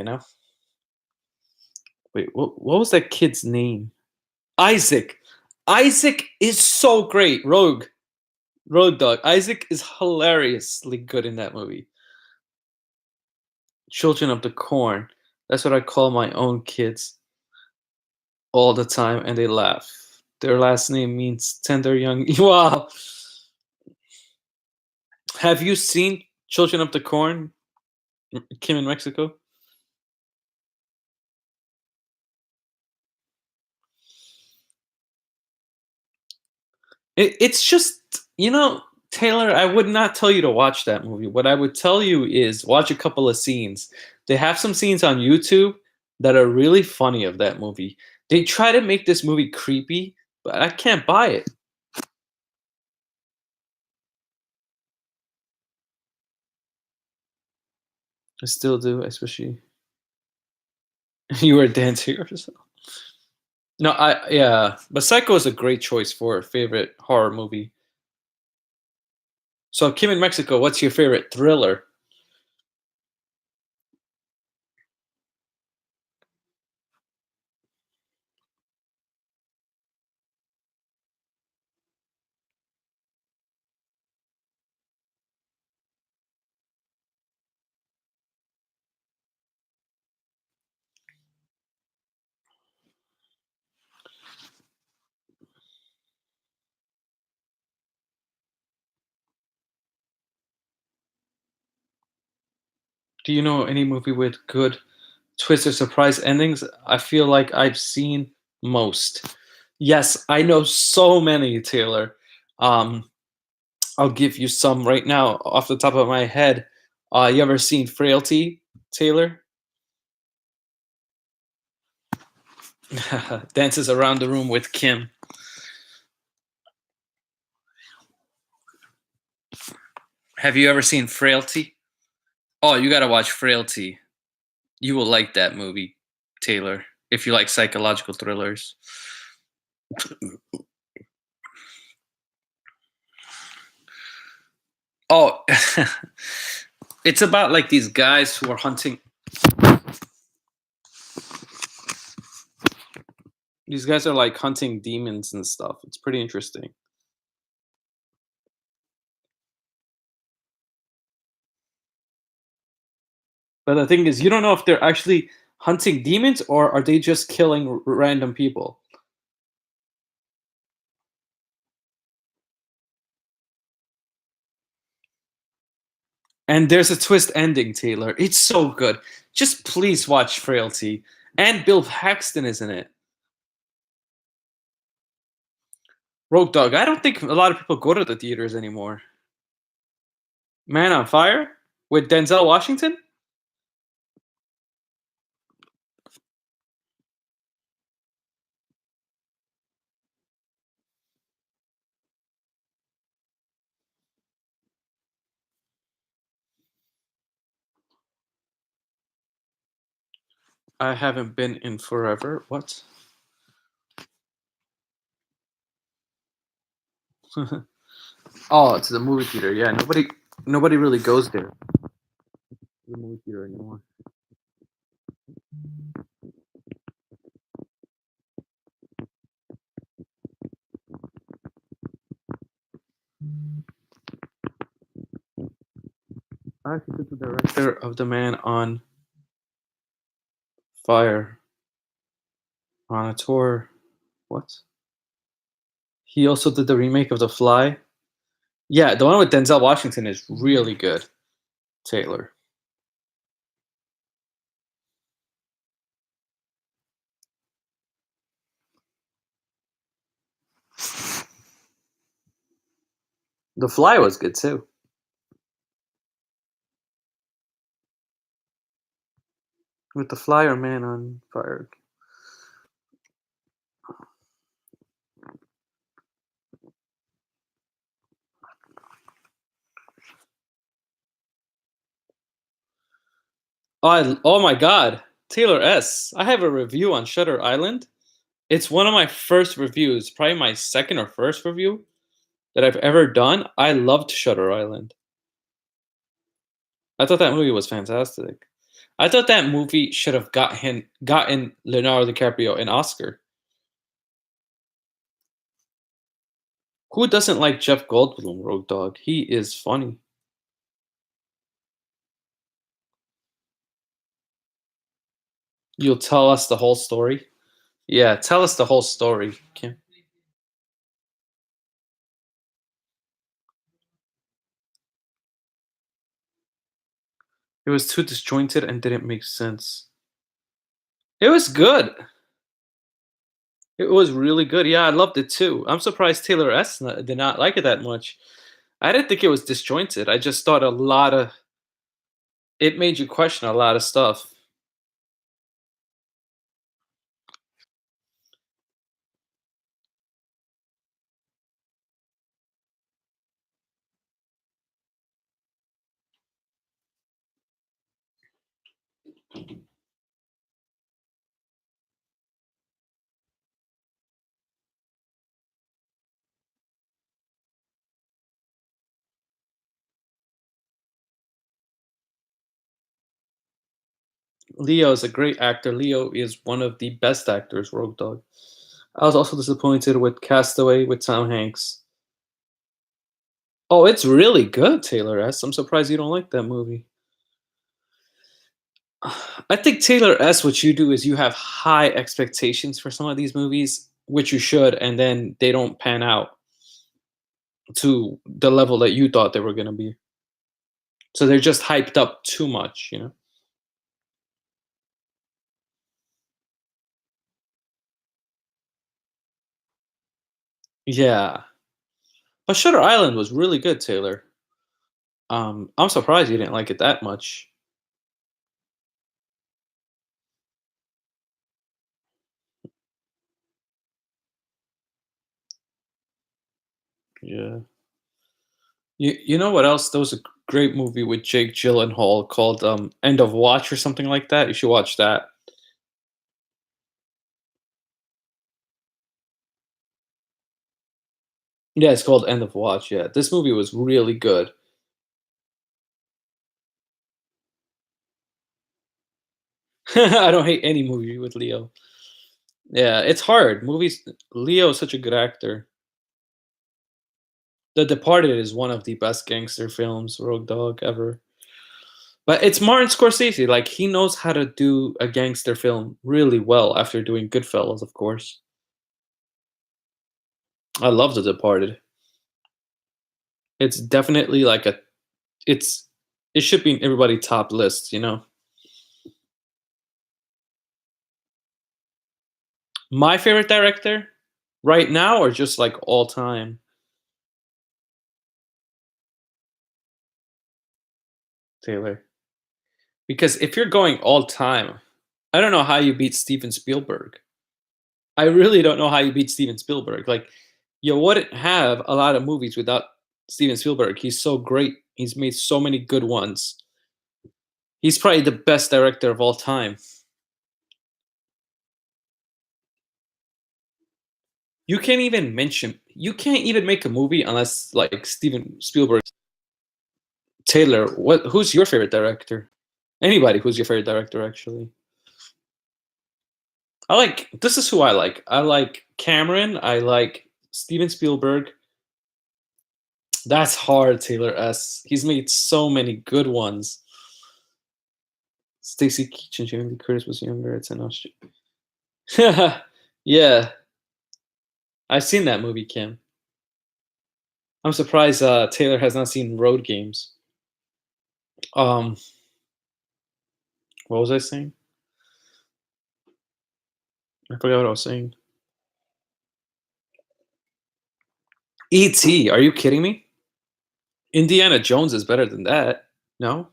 Wait, what was that kid's name? Isaac. Isaac is so great. Road Dog. Isaac is hilariously good in that movie. Children of the Corn. That's what I call my own kids all the time, and they laugh. Their last name means tender young. Wow. Have you seen Children of the Corn, Kim in Mexico? It's just, Taylor, I would not tell you to watch that movie. What I would tell you is watch a couple of scenes. They have some scenes on YouTube that are really funny of that movie. They try to make this movie creepy, but I can't buy it. I still do, especially you were dancing or something. No, yeah, but Psycho is a great choice for a favorite horror movie. So Kim in Mexico, what's your favorite thriller? Do you know any movie with good twist or surprise endings? I feel like I've seen most. Yes, I know so many, Taylor. Um, I'll give you some right now off the top of my head. You ever seen Frailty, Taylor? Dances around the room with Kim. Have you ever seen Frailty? Oh, you gotta watch Frailty. You will like that movie, Taylor, if you like psychological thrillers. Oh, it's about like these guys who are hunting. These guys are like hunting demons and stuff. It's pretty interesting. But the thing is, you don't know if they're actually hunting demons or are they just killing random people. And there's a twist ending, Taylor. It's so good. Just please watch Frailty. And Bill Paxton is in it. Rogue Dog. I don't think a lot of people go to the theaters anymore. Man on Fire with Denzel Washington. I haven't been in forever. What? Oh, it's the movie theater. Yeah, nobody really goes there. The movie theater anymore. I actually did the director of The Man on Fire on a tour. What? He also did the remake of The Fly. Yeah, the one with Denzel Washington is really good. Taylor. The Fly was good too. With The Fly or Man on Fire. Oh my God, Taylor S. I have a review on Shutter Island. It's one of my first reviews, probably my second or first review that I've ever done. I loved Shutter Island. I thought that movie was fantastic. I thought that movie should have gotten Leonardo DiCaprio an Oscar. Who doesn't like Jeff Goldblum, Road Dog? He is funny. You'll tell us the whole story? Yeah, tell us the whole story, Kim. It was too disjointed and didn't make sense. It was good. It was really good. Yeah, I loved it too. I'm surprised Taylor S. Did not like it that much. I didn't think it was disjointed. I just thought it made you question a lot of stuff. Leo is a great actor. Leo is one of the best actors, Rogue Dog. I was also disappointed with Castaway with Tom Hanks. Oh, it's really good, Taylor S. I'm surprised you don't like that movie. I think Taylor S. What you do is you have high expectations for some of these movies, which you should, and then they don't pan out to the level that you thought they were going to be. So they're just hyped up too much, you know? Yeah. But Shutter Island was really good, Taylor. I'm surprised you didn't like it that much. Yeah. You know what else? Those great movie with Jake Gyllenhaal called End of Watch or something like that. You should watch that. Yeah, it's called End of Watch. Yeah, this movie was really good. I don't hate any movie with Leo. Yeah, it's hard. Movies. Leo is such a good actor. The Departed is one of the best gangster films, Rogue Dog, ever. But it's Martin Scorsese. Like he knows how to do a gangster film really well after doing Goodfellas, of course. I love The Departed. It's definitely like a it's it should be in everybody top list, you know. My favorite director right now or just like all time, Taylor. Because if you're going all time, I don't know how you beat Steven Spielberg. I really don't know how you beat Steven Spielberg. Like you wouldn't have a lot of movies without Steven Spielberg. He's so great. He's made so many good ones. He's probably the best director of all time. You can't even make a movie unless like Steven Spielberg. Taylor, who's your favorite director? Anybody who's your favorite director actually. This is who I like. I like Cameron, I like Steven Spielberg. That's hard, Taylor S. He's made so many good ones. Stacy Keach and Jamie Lee Curtis was younger. It's an Austrian. Yeah, I've seen that movie, Kim. I'm surprised Taylor has not seen Road Games. Um, what was I saying? I forgot what I was saying. E.T. Are you kidding me? Indiana Jones is better than that. No?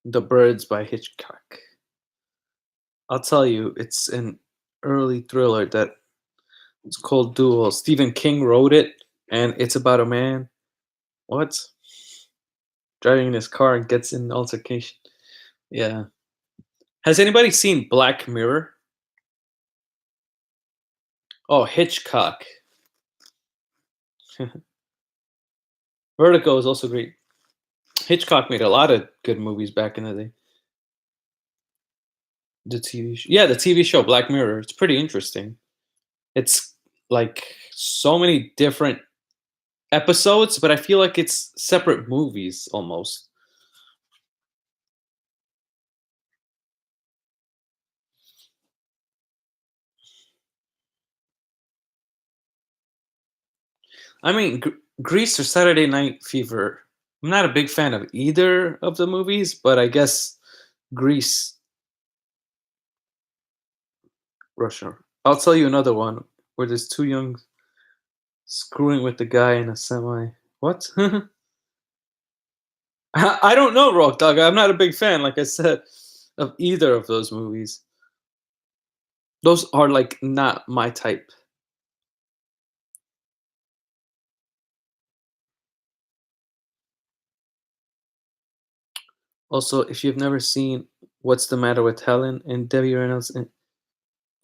The Birds by Hitchcock. I'll tell you, it's an early thriller that it's called Duel. Stephen King wrote it, and it's about a man. What? Driving in his car and gets in an altercation. Yeah. Has anybody seen Black Mirror? Oh, Hitchcock. Vertigo is also great. Hitchcock made a lot of good movies back in the day. The TV show. Yeah, the TV show Black Mirror. It's pretty interesting. It's like so many different episodes, but I feel like it's separate movies almost. I mean, Grease or Saturday Night Fever. I'm not a big fan of either of the movies, but I guess Grease, Russia. I'll tell you another one where there's two young screwing with the guy in a semi. What? I don't know, Rock Dog. I'm not a big fan, like I said, of either of those movies. Those are like not my type. Also, if you've never seen What's the Matter with Helen and Debbie Reynolds,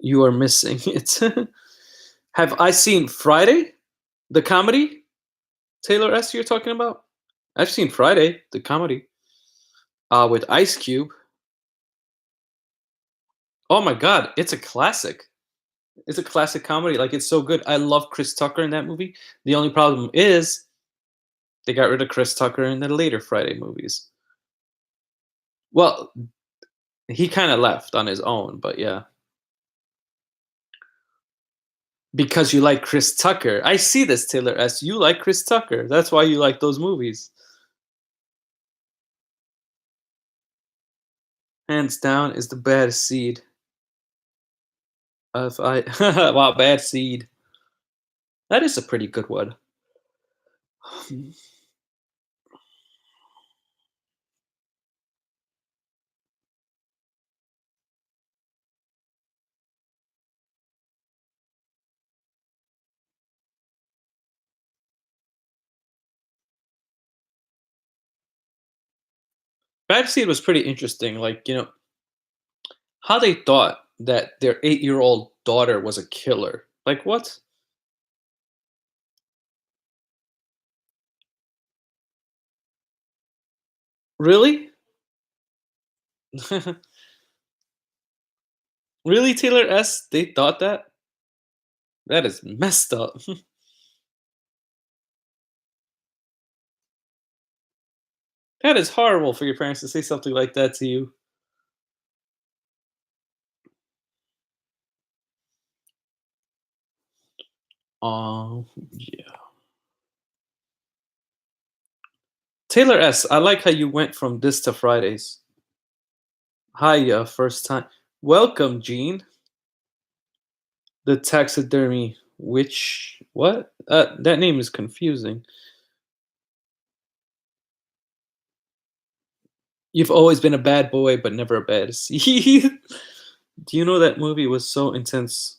you are missing it. Have I seen Friday, the comedy? Taylor S. You're talking about? I've seen Friday, the comedy, with Ice Cube. Oh my God, it's a classic. It's a classic comedy. Like it's so good. I love Chris Tucker in that movie. The only problem is they got rid of Chris Tucker in the later Friday movies. Well, he kind of left on his own, but yeah. Because you like Chris Tucker. I see this, Taylor S. You like Chris Tucker. That's why you like those movies. Hands down, is the bad seed. If I wow, bad seed. That is a pretty good one. Bad seed was pretty interesting. Like, how they thought that their 8-year-old daughter was a killer. Like, what? Really? Really, Taylor S? They thought that? That is messed up. That is horrible for your parents to say something like that to you. Yeah. Taylor S, I like how you went from this to Fridays. Hi, first time. Welcome, Gene. The taxidermy witch. What? That name is confusing. You've always been a bad boy, but never a bad seed. Do you know that movie was so intense?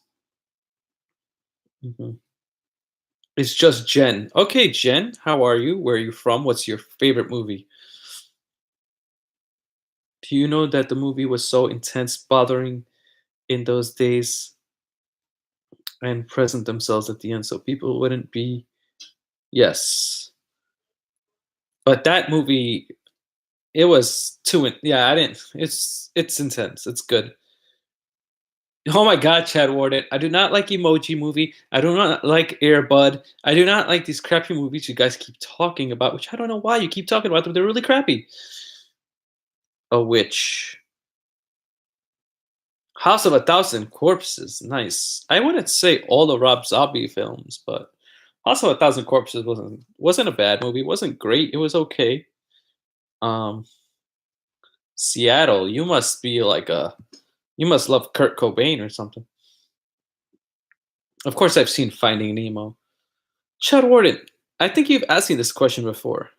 Mhm. It's just Jen. Okay, Jen, how are you? Where are you from? What's your favorite movie? Do you know that the movie was so intense, bothering in those days, and present themselves at the end so people wouldn't be. Yes. But that movie, it was yeah, I didn't. It's intense. It's good. Oh my god, Chad Warden. I do not like Emoji Movie. I do not like Air Bud. I do not like these crappy movies you guys keep talking about, which I don't know why you keep talking about them. They're really crappy. A Witch. House of a Thousand Corpses. Nice. I wouldn't say all the Rob Zombie films, but House of a Thousand Corpses wasn't a bad movie. It wasn't great. It was okay. Um, Seattle. You must love Kurt Cobain or something. Of course, I've seen Finding Nemo. Chad Warden, I think you've asked me this question before.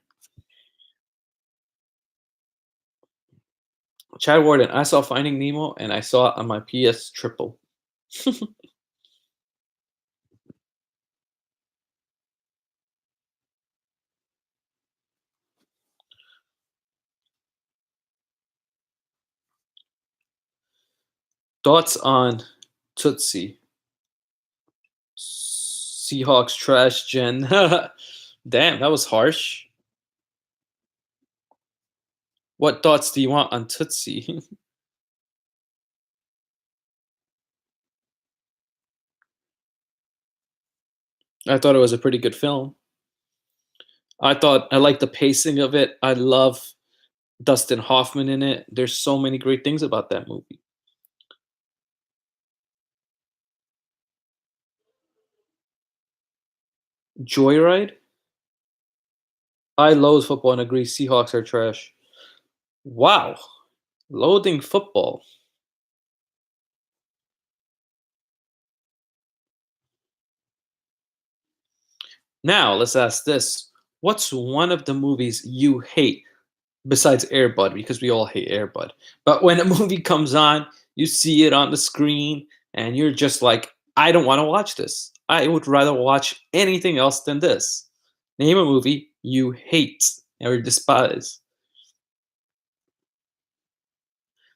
Chad Warden, I saw Finding Nemo and I saw it on my PS Triple. Thoughts on Tootsie? Seahawks trash gen. Damn, that was harsh. What thoughts do you want on Tootsie? I thought it was a pretty good film. I like the pacing of it. I love Dustin Hoffman in it. There's so many great things about that movie. Joyride? I loathe football and agree Seahawks are trash. Wow. Loathing football. Now, let's ask this. What's one of the movies you hate besides Airbud? Because we all hate Airbud. But when a movie comes on, you see it on the screen, and you're just like, I don't want to watch this. I would rather watch anything else than this. Name a movie you hate or despise.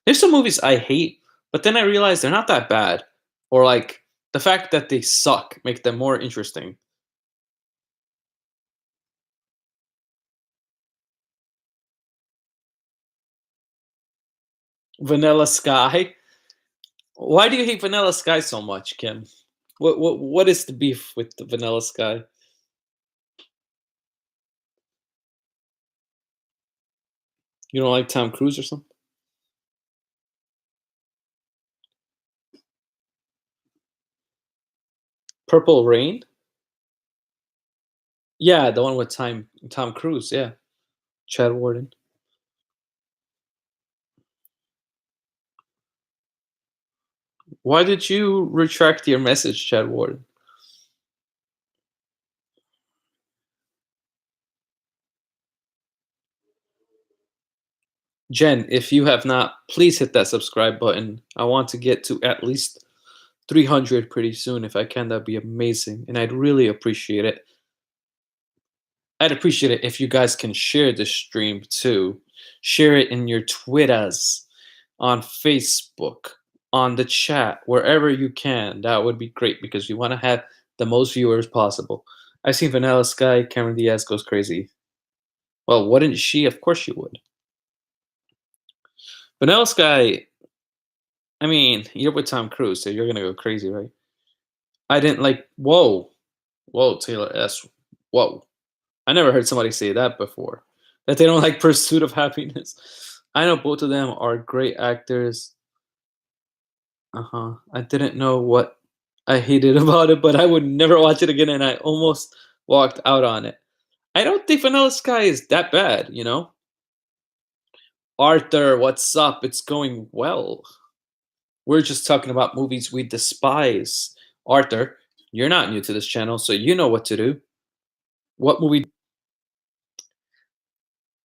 There's some movies I hate, but then I realize they're not that bad. Or like the fact that they suck make them more interesting. Vanilla Sky. Why do you hate Vanilla Sky so much, Kim? What is the beef with the Vanilla Sky? You don't like Tom Cruise or something? Purple Rain? Yeah, the one with Tom Cruise. Yeah, Chad Warden. Why did you retract your message, Chad Warden? Jen, if you have not, please hit that subscribe button. I want to get to at least 300 pretty soon. If I can, that'd be amazing. And I'd really appreciate it. I'd appreciate it if you guys can share this stream too. Share it in your Twitters, on Facebook, on the chat, wherever you can. That would be great because we want to have the most viewers possible. I've seen Vanilla Sky, Cameron Diaz goes crazy. Well, wouldn't she? Of course she would. Vanilla Sky, I mean, you're with Tom Cruise, so you're gonna go crazy, right? I didn't like. Whoa, whoa, Taylor S. Whoa, I never heard somebody say that before. That they don't like Pursuit of Happiness. I know both of them are great actors. I didn't know what I hated about it, but I would never watch it again, and I almost walked out on it. I don't think Vanilla Sky is that bad, you know? Arthur, what's up? It's going well. We're just talking about movies we despise. Arthur, you're not new to this channel, so you know what to do. What movie?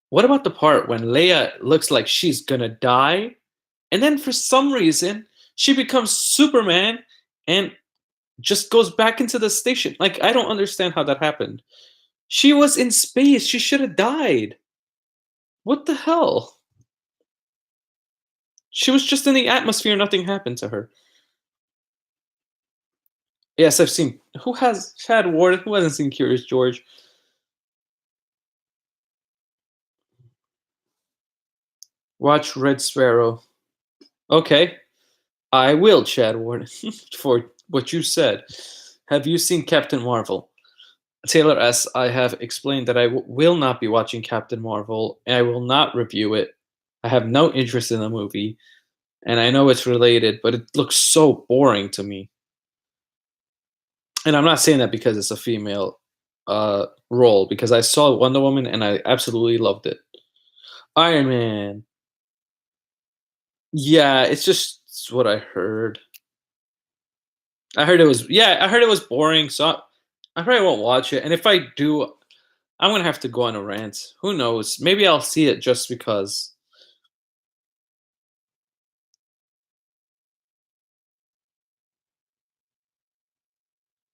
What about the part when Leia looks like she's gonna die, and then for some reason she becomes Superman and just goes back into the station? Like, I don't understand how that happened. She was in space. She should have died. What the hell? She was just in the atmosphere. Nothing happened to her. Yes, I've seen. Who has Chad Warden? Who hasn't seen Curious George? Watch Red Sparrow. Okay, I will, Chad Warden, for what you said. Have you seen Captain Marvel? Taylor S., I have explained that I will not be watching Captain Marvel, and I will not review it. I have no interest in the movie, and I know it's related, but it looks so boring to me. And I'm not saying that because it's a female role, because I saw Wonder Woman and I absolutely loved it. Iron Man. Yeah, it's just it's what I heard. I heard it was I heard it was boring, so I probably won't watch it. And if I do, I'm gonna have to go on a rant. Who knows? Maybe I'll see it just because.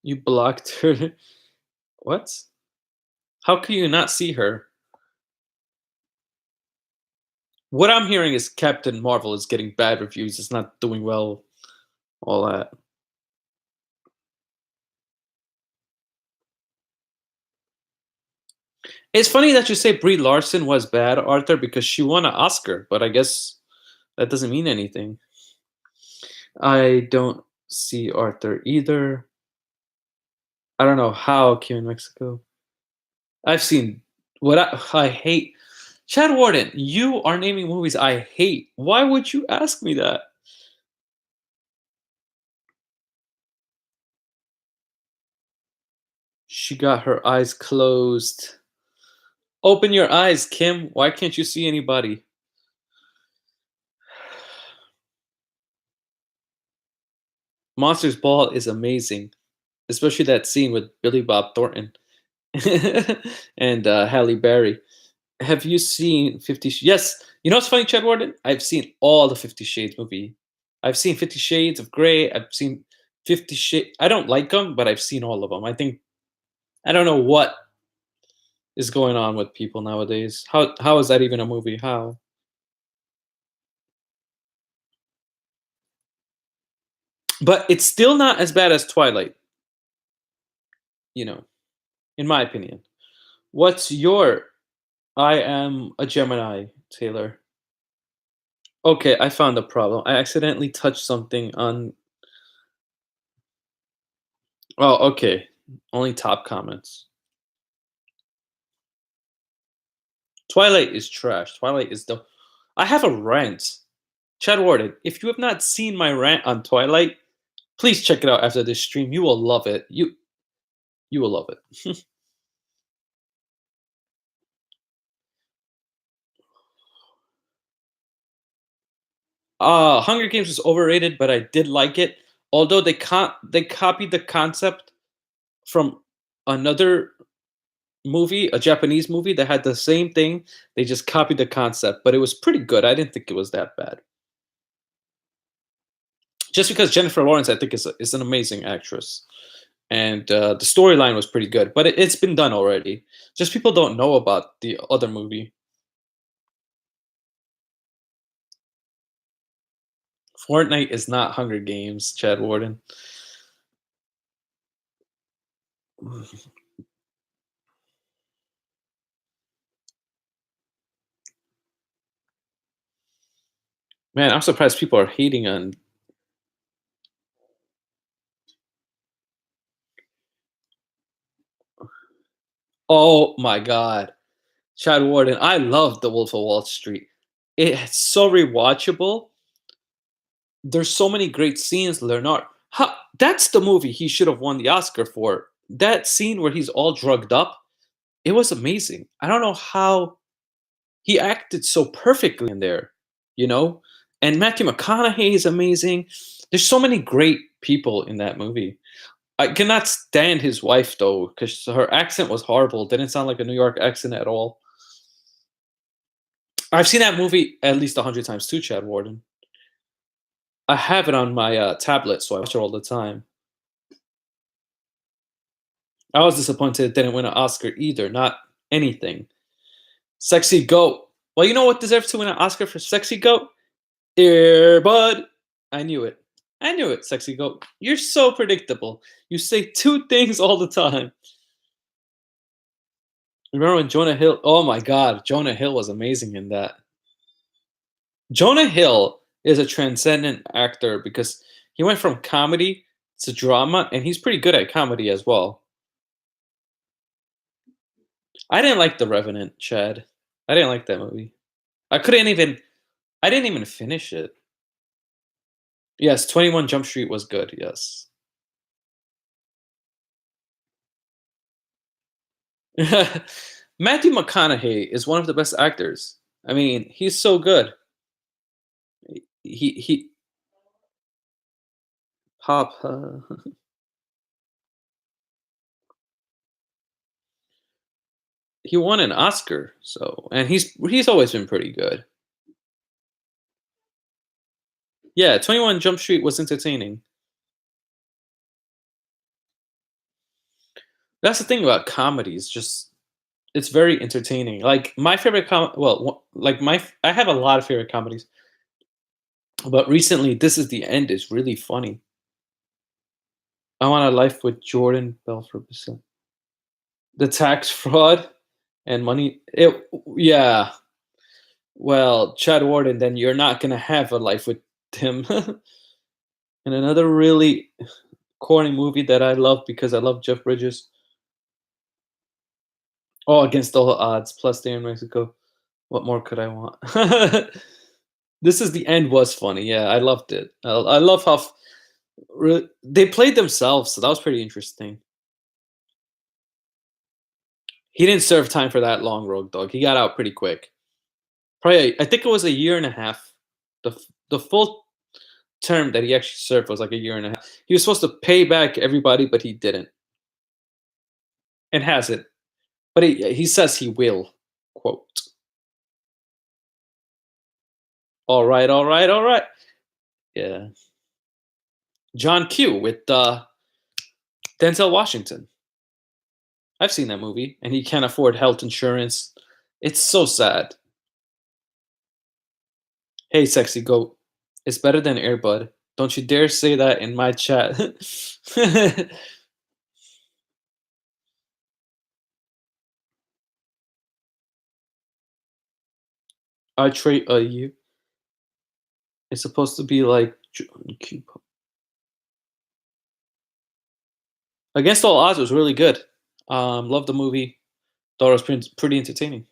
You blocked her. What? How can you not see her? What I'm hearing is Captain Marvel is getting bad reviews. It's not doing well. All that. It's funny that you say Brie Larson was bad, Arthur, because she won an Oscar, but I guess that doesn't mean anything. I don't see Arthur either. I don't know how came in Mexico. I've seen what I hate. Chad Warden, you are naming movies I hate. Why would you ask me that? She got her eyes closed. Open your eyes, Kim. Why can't you see anybody? Monsters Ball is amazing, especially that scene with Billy Bob Thornton and Halle Berry. Have you seen Yes, you know what's funny, Chad Warden? I've seen all the 50 Shades movie. I've seen 50 Shades of Grey. I've seen 50 Shades. I don't like them, but I've seen all of them. I don't know what is going on with people nowadays. How is that even a movie? How? But it's still not as bad as Twilight, you know, in my opinion. What's your I am a Gemini, Taylor. Okay, I found a problem. I accidentally touched something on. Oh, okay. Only top comments. Twilight is trash. Twilight is the. I have a rant. Chad Warden, if you have not seen my rant on Twilight, please check it out after this stream. You will love it. You will love it. Hunger Games was overrated, but I did like it. Although they copied the concept from another movie, a Japanese movie that had the same thing. They just copied the concept, but it was pretty good. I didn't think it was that bad. Just because Jennifer Lawrence, I think, is an amazing actress, and the storyline was pretty good. But it's been done already. Just people don't know about the other movie. Fortnite is not Hunger Games, Chad Warden. Man, I'm surprised people are hating on. Oh my god, Chad Warden! I love The Wolf of Wall Street. It's so rewatchable. There's so many great scenes, Leonard. That's the movie he should have won the Oscar for. That scene where he's all drugged up, it was amazing. I don't know how he acted so perfectly in there, you know? And Matthew McConaughey is amazing. There's so many great people in that movie. I cannot stand his wife though, because her accent was horrible. Didn't sound like a New York accent at all. I've seen that movie at least 100 times too, Chad Warden. I have it on my tablet, so I watch it all the time. I was disappointed it didn't win an Oscar either. Not anything. Sexy Goat. Well, you know what deserves to win an Oscar for Sexy Goat? Earbud. I knew it. I knew it, Sexy Goat. You're so predictable. You say two things all the time. Remember when Jonah Hill? Oh my God, Jonah Hill was amazing in that. Jonah Hill is a transcendent actor because he went from comedy to drama, and he's pretty good at comedy as well. I didn't like The Revenant, Chad. I didn't like that movie. I couldn't even. I didn't even finish it. Yes, 21 Jump Street was good. Yes. Matthew McConaughey is one of the best actors. I mean, he's so good. He pop. He won an Oscar, so and he's always been pretty good. Yeah, 21 Jump Street was entertaining. That's the thing about comedies, just it's very entertaining. Like my favorite like I have a lot of favorite comedies, but recently This Is the End is really funny. I Want a Life with Jordan Belfort. The tax fraud and money. Yeah. Well, Chad Warden, then you're not gonna have a life with him. And another really corny movie that I love because I love Jeff Bridges. Oh, Against All Odds, plus Day in Mexico. What more could I want? This Is the End was funny. Yeah, I loved it. I love how they played themselves, so that was pretty interesting. He didn't serve time for that long, Road Dog. He got out pretty quick. Probably, I think it was a year and a half. The full term that he actually served was like a year and a half. He was supposed to pay back everybody, but he didn't, and hasn't. But he says he will. Quote. All right, all right, all right. Yeah. John Q with Denzel Washington. I've seen that movie, and he can't afford health insurance. It's so sad. Hey, sexy goat. It's better than Airbud. Don't you dare say that in my chat. I trade you. It's supposed to be like John Q. Against All Odds was really good. Loved the movie. Thought it was pretty entertaining.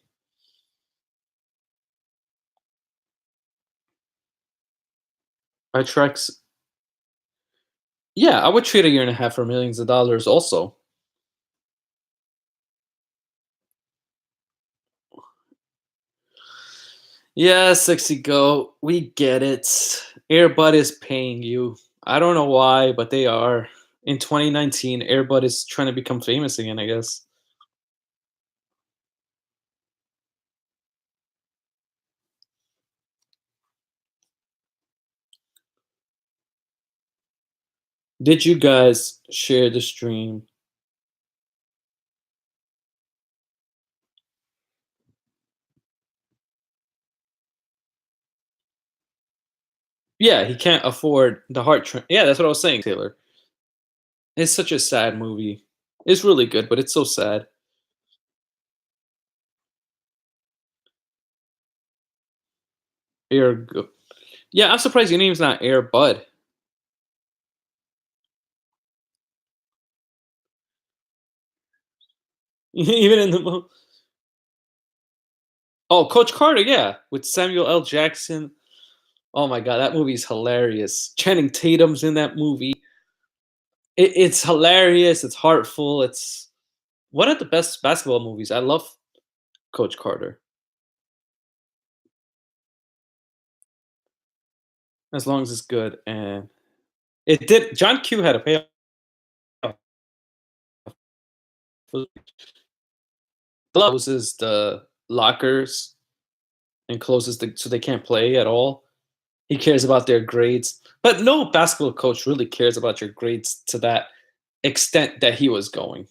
I tracks. Yeah, I would trade a year and a half for millions of dollars. Also, Yeah, sexy go. We get it. Airbud is paying you. I don't know why, but they are. In 2019, Airbud is trying to become famous again, I guess. Did you guys share the stream? Yeah, he can't afford the heart. Yeah, that's what I was saying, Taylor. It's such a sad movie. It's really good, but it's so sad. Air. Yeah, I'm surprised your name's not Air Bud. Even in the oh, Coach Carter, yeah, with Samuel L. Jackson. Oh my god, that movie's hilarious. Channing Tatum's in that movie. It's hilarious. It's heartful. It's one of the best basketball movies. I love Coach Carter. As long as it's good, and it did. John Q had a payoff. Closes the lockers and closes the so they can't play at all. He cares about their grades, but no basketball coach really cares about your grades to that extent that he was going.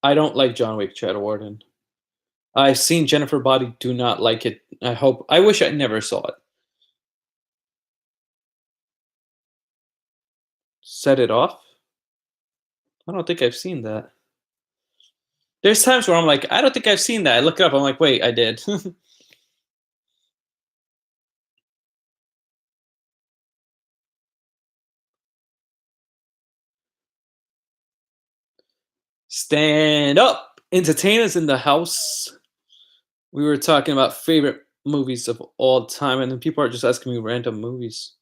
I don't like John Wick, Chad Warden. I've seen Jennifer Body. Do not like it. I hope. I wish I never saw it. Set it off. I don't think I've seen that. There's times where I'm like, I don't think I've seen that. I look it up. I'm like, wait, I did. Stand up. Entertainers in the house. We were talking about favorite movies of all time, and then people are just asking me random movies.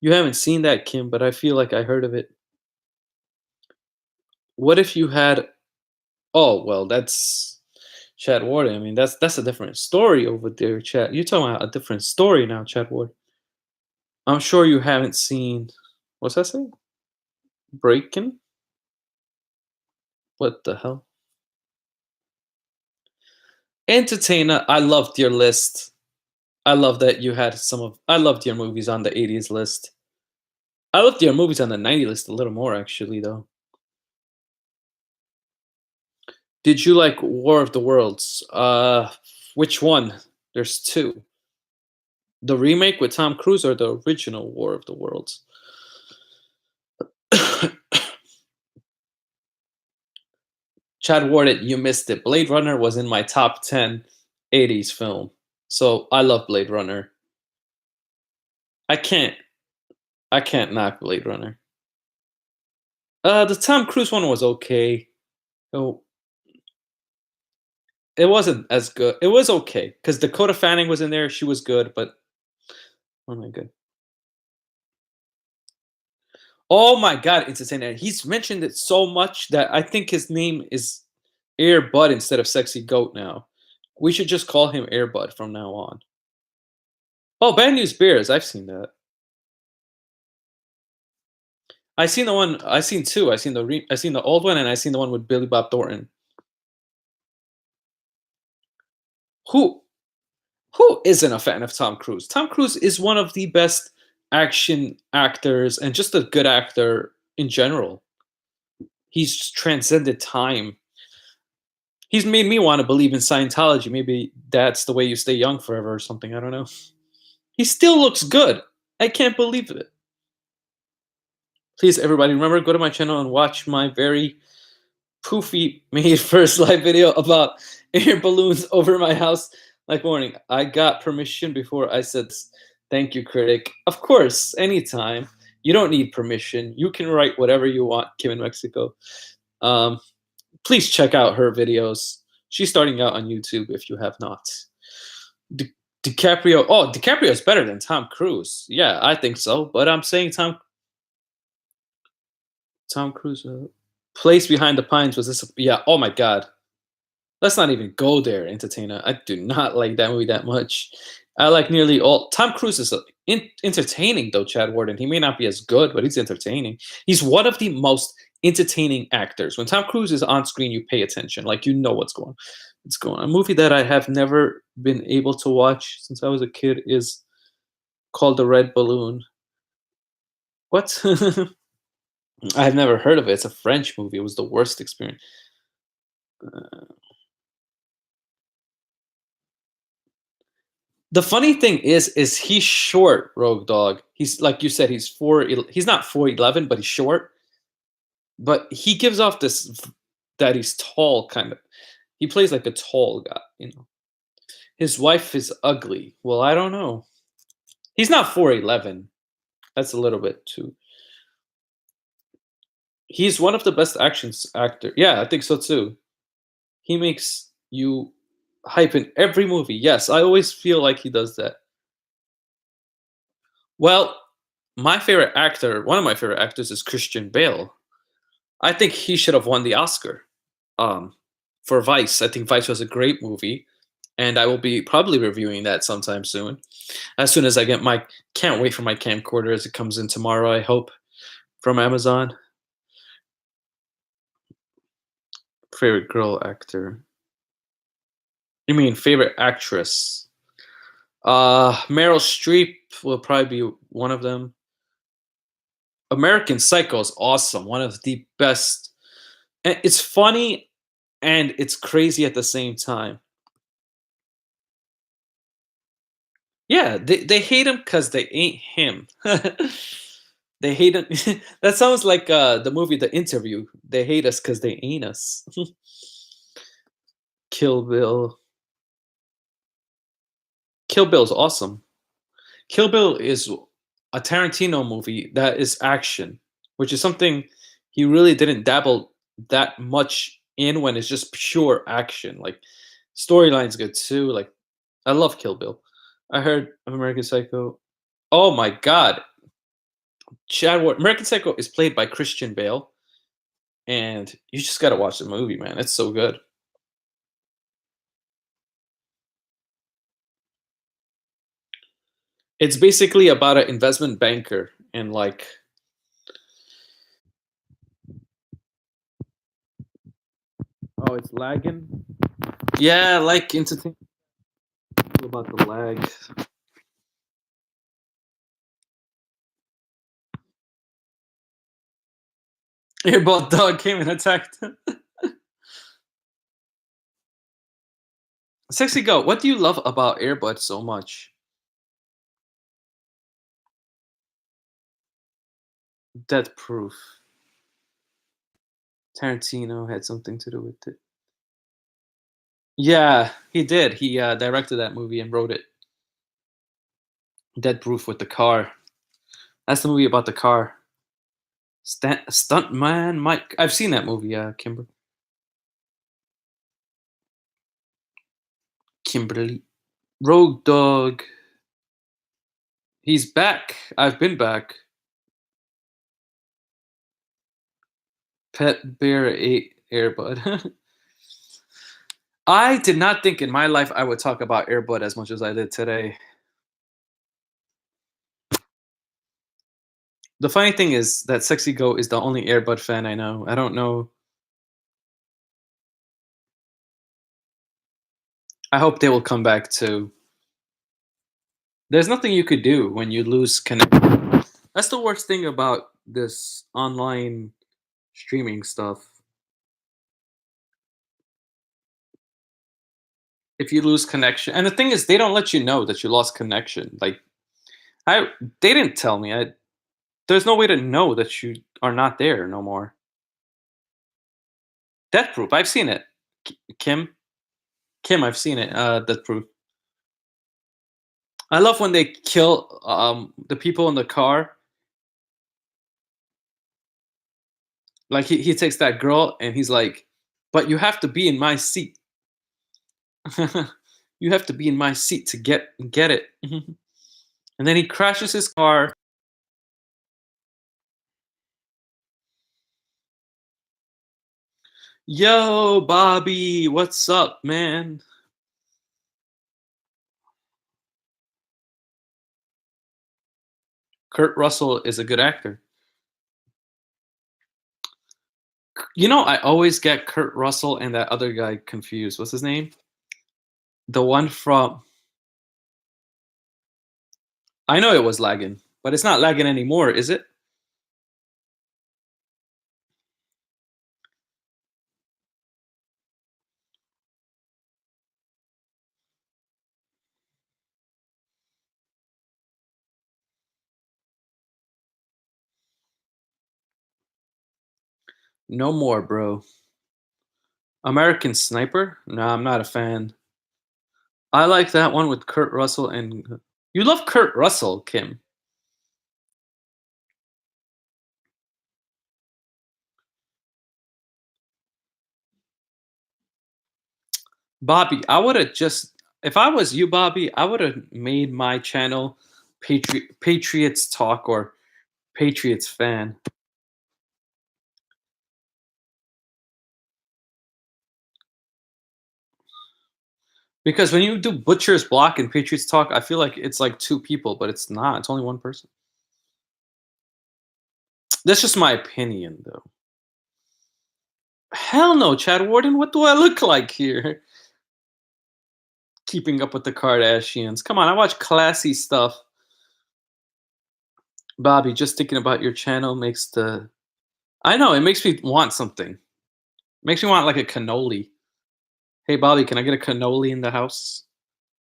You haven't seen that, Kim, but I feel like I heard of it. What if you had? Oh well, that's Chad Ward. I mean, that's a different story over there, Chad. You're talking about a different story now, Chad Ward. I'm sure you haven't seen. What's that say? Breaking? What the hell? Entertainer. I loved your list. I love that you had some of. I loved your movies on the '80s list. I loved your movies on the '90s list a little more, actually, though. Did you like War of the Worlds? Which one? There's two. The remake with Tom Cruise or the original War of the Worlds? Chad Ward, you missed it. Blade Runner was in my top 10 '80s film. So I love Blade Runner. I can't I can't knock Blade Runner. The Tom Cruise one was okay. Oh, it wasn't as good. It was okay because Dakota Fanning was in there. She was good, but oh my god. Oh my god, it's insane. And he's mentioned it so much that I think his name is Air Bud instead of Sexy Goat now. We should just call him Air Bud from now on. Oh, Bad News Bears. I've seen that. I seen the one. I seen two. I seen the old one, and I seen the one with Billy Bob Thornton. Who who isn't a fan of Tom Cruise? Tom Cruise is one of the best action actors and just a good actor in general. He's transcended time. He's made me want to believe in Scientology. Maybe that's the way you stay young forever or something. I don't know. He still looks good. I can't believe it. Please, everybody, remember, go to my channel and watch my very poofy made first live video about air balloons over my house. Like, warning, I got permission before I said thank you, critic. Of course, anytime. You don't need permission. You can write whatever you want, Kim in Mexico. Um, please check out her videos. She's starting out on YouTube if you have not. DiCaprio. Oh, DiCaprio is better than Tom Cruise. Yeah, I think so. But I'm saying Tom Cruise. Place Behind the Pines was this. Yeah. Oh my God. let's not even go there, Entertainer. I do not like that movie that much. I like nearly all. Tom Cruise is entertaining, though, Chad Warden. He may not be as good, but he's entertaining. He's one of the most entertaining actors. When Tom Cruise is on screen, you pay attention. Like, you know what's going on. A movie that I have never been able to watch since I was a kid is called The Red Balloon. What? I've never heard of it. It's a French movie. It was the worst experience. The funny thing is he's short, Rogue Dog. He's like you said, he's he's not 4'11, but he's short. But he gives off this that he's tall kind of. He plays like a tall guy, you know. His wife is ugly. Well, I don't know. He's not 4'11. That's a little bit too. He's one of the best actor. Yeah, I think so too. He makes you hype in every movie. Yes, I always feel like he does that. Well, my favorite actor, one of my favorite actors is Christian Bale. I think he should have won the Oscar um, for Vice. I think Vice was a great movie, and I will be probably reviewing that sometime soon. As soon as I get my, can't wait for my camcorder as it comes in tomorrow, I hope, from Amazon. Favorite girl actor. You mean favorite actress? Meryl Streep will probably be one of them. American Psycho is awesome. One of the best. And it's funny and it's crazy at the same time. Yeah, they hate him because they ain't him. They hate him. That sounds like the movie The Interview. They hate us because they ain't us. Kill Bill. Kill Bill is awesome. Kill Bill is a Tarantino movie that is action, which is something he really didn't dabble that much in when it's just pure action. Like storyline's good too. Like I love Kill Bill. I heard of American Psycho. Oh my god. American Psycho is played by Christian Bale, and you just gotta watch the movie, man. It's so good. It's basically about an investment banker and like oh, it's lagging. Yeah, like entertain about the lag. Airball dog came and attacked. Sexy Go, what do you love about Airbud so much? Death Proof. Tarantino had something to do with it. Yeah, he did. He directed that movie and wrote it. Death Proof with the car. That's the movie about the car. Stuntman Mike. I've seen that movie, Kimber. Kimberly. Rogue Dog. He's back. I've been back. Pet Bear ate Airbud. I did not think in my life I would talk about Airbud as much as I did today. The funny thing is that Sexy Go is the only Airbud fan I know. I don't know. I hope they will come back too. There's nothing you could do when you lose connection. That's the worst thing about this online streaming stuff. If you lose connection, and the thing is, they don't let you know that you lost connection. Like I, they didn't tell me. There's no way to know that you are not there no more. Death Proof. I've seen it. Kim, Kim, I've seen it. Death Proof. I love when they kill the people in the car. Like he takes that girl and he's like, "But you have to be in my seat. You have to be in my seat to get it." And then he crashes his car. Yo, Bobby, what's up, man? Kurt Russell is a good actor. You know, I always get Kurt Russell and that other guy confused. What's his name? The one from I know it was lagging, but it's not lagging anymore, is it? No more, bro. American Sniper? No, I'm not a fan. I like that one with Kurt Russell and you love Kurt Russell, Kim. Bobby, I would have just if I was you, Bobby, I would have made my channel Patriots Talk or Patriots Fan. Because when you do Butcher's Block and Patriots Talk, I feel like it's like two people, but it's not. It's only one person. That's just my opinion, though. Hell no, Chad Warden. What do I look like here? Keeping up with the Kardashians. Come on, I watch classy stuff. Bobby, just thinking about your channel makes the. I know, it makes me want something. Makes me want like a cannoli. Hey, Bobby, can I get a cannoli in the house?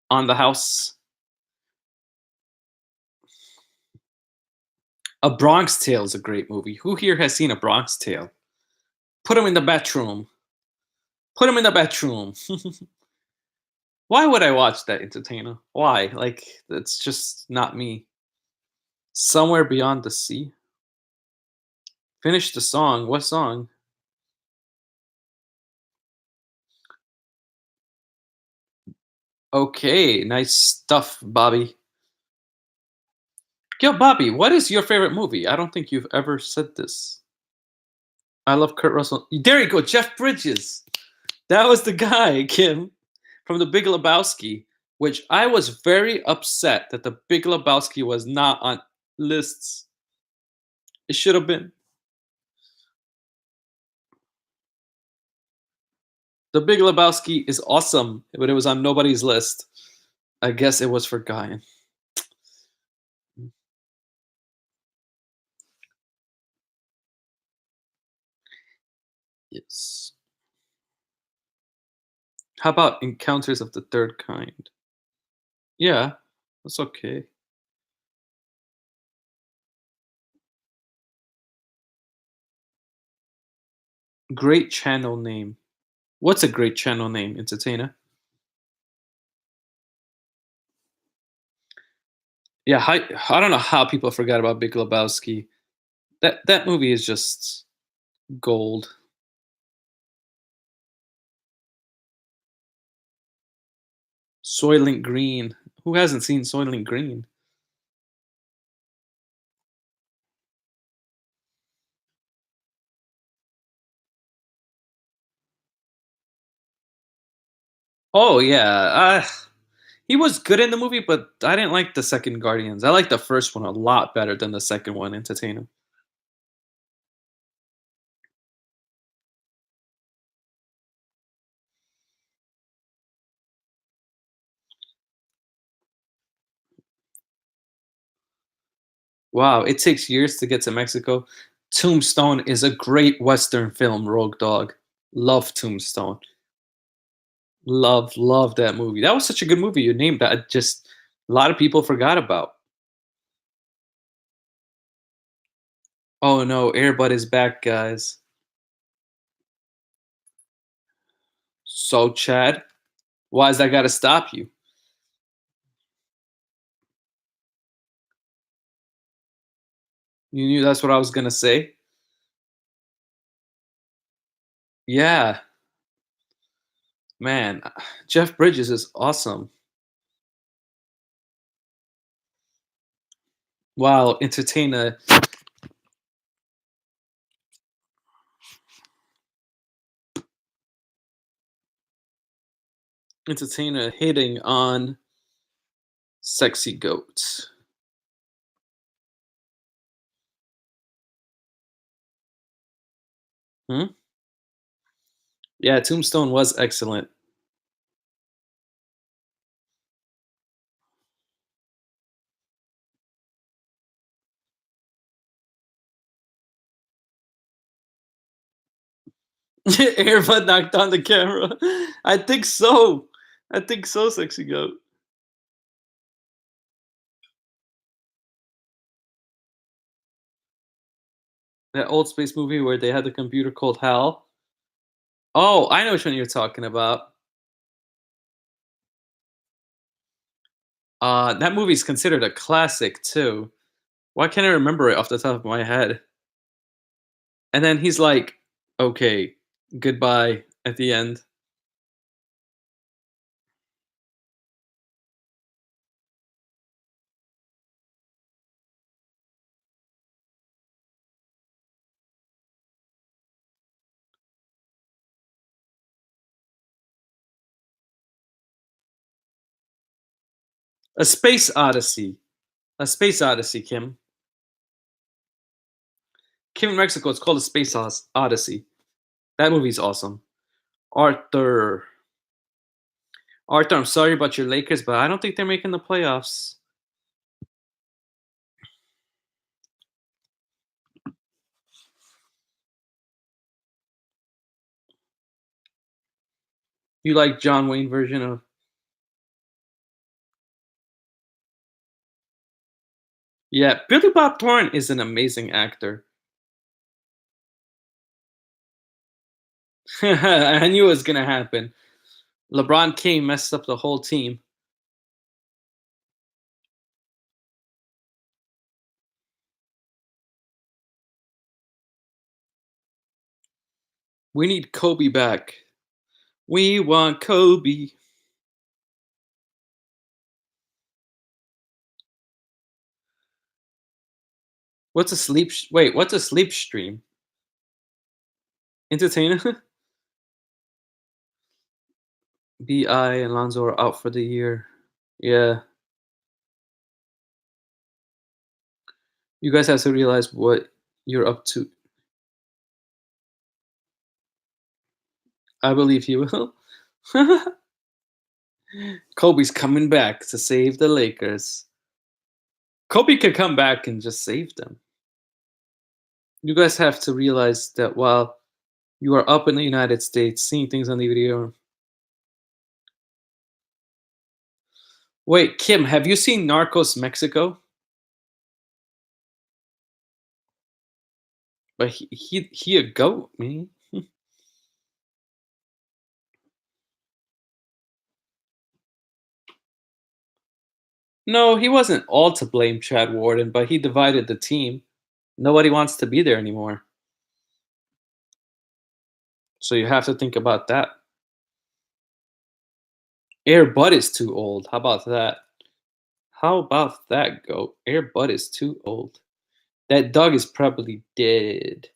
On the house? A Bronx Tale is a great movie. Who here has seen A Bronx Tale? Put him in the bedroom. Put him in the bedroom. Why would I watch that, Entertainer? Why? Like, that's just not me. Somewhere Beyond the Sea? Finish the song. What song? Okay, nice stuff, Bobby. Yo, Bobby, what is your favorite movie? I don't think you've ever said this. I love Kurt Russell. There you go, Jeff Bridges. That was the guy, Kim, from The Big Lebowski, which I was very upset that The Big Lebowski was not on lists. It should have been. The Big Lebowski is awesome, but it was on nobody's list. I guess it was forgotten. Yes. How about Encounters of the Third Kind? Yeah, that's okay. Great channel name. What's a great channel name, Entertainer? Yeah, I don't know how people forgot about Big Lebowski. That movie is just gold. Soylent Green. Who hasn't seen Soylent Green? Oh yeah, he was good in the movie, but I didn't like the second Guardians. I like the first one a lot better than the second one. Entertainer. Wow, it takes years to get to Mexico. Tombstone is a great Western film, Rogue Dog. Love Tombstone. Love that movie. That was such a good movie. You named that. Just a lot of people forgot about. Oh no, Airbud is back, guys. So Chad, why is that got to stop you? You knew that's what I was gonna say. Yeah, man, Jeff Bridges is awesome. Wow, entertainer. Entertainer hitting on sexy goat. Hmm? Yeah, Tombstone was excellent. Airbud knocked on the camera. I think so. I think so, sexy goat. That old space movie where they had the computer called HAL. Oh, I know which one you're talking about. That movie's considered a classic too. Why can't I remember it off the top of my head? And then he's like, "Okay, goodbye" at the end. A Space Odyssey. A Space Odyssey, Kim. Kim in Mexico, it's called A Space Odyssey. That movie's awesome. Arthur. Arthur, I'm sorry about your Lakers, but I don't think they're making the playoffs. You like John Wayne version of. Yeah, Billy Bob Thornton is an amazing actor. I knew it was gonna happen. LeBron came, messed up the whole team. We need Kobe back. We want Kobe. What's a sleep? Wait, what's a sleep stream? Entertainer. Bi and Lonzo are out for the year. Yeah, you guys have to realize what you're up to. I believe he will. Kobe's coming back to save the Lakers. Kobe could come back and just save them. You guys have to realize that while you are up in the United States, seeing things on the video. Wait, Kim, have you seen Narcos Mexico? But he a goat, man. No, he wasn't all to blame, Chad Warden, but he divided the team. Nobody wants to be there anymore. So you have to think about that. Air Bud is too old. How about that? How about that, goat? Air Bud is too old. That dog is probably dead.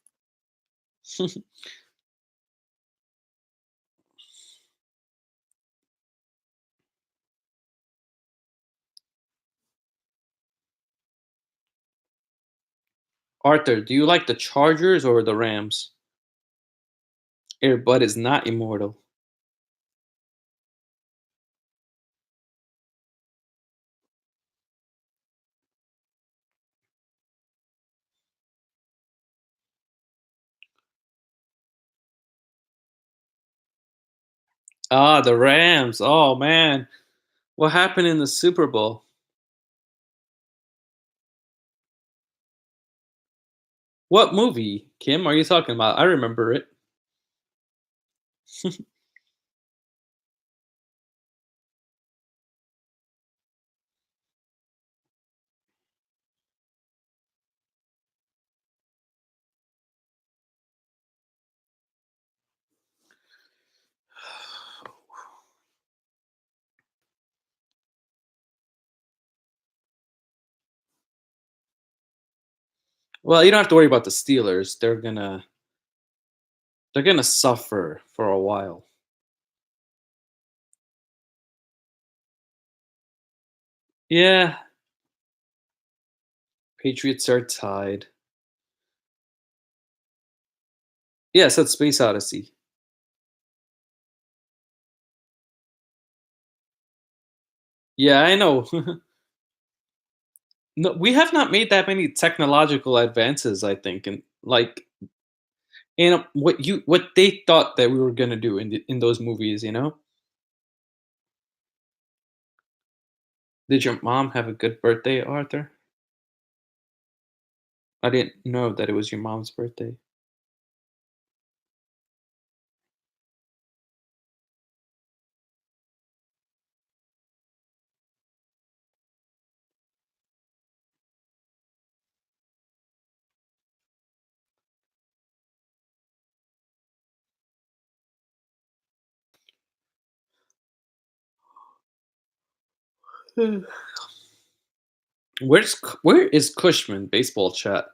Arthur, do you like the Chargers or the Rams? Air Bud is not immortal. Ah, the Rams. Oh man. What happened in the Super Bowl? What movie, Kim, are you talking about? I remember it. Well, you don't have to worry about the Steelers. They're gonna suffer for a while. Yeah, Patriots are tied. Yes, that's Space Odyssey. Yeah, I know. No, we have not made that many technological advances, I think, and like in what they thought that we were gonna do in those movies, you know? Did your mom have a good birthday, Arthur? I didn't know that it was your mom's birthday. Where is Cushman baseball chat?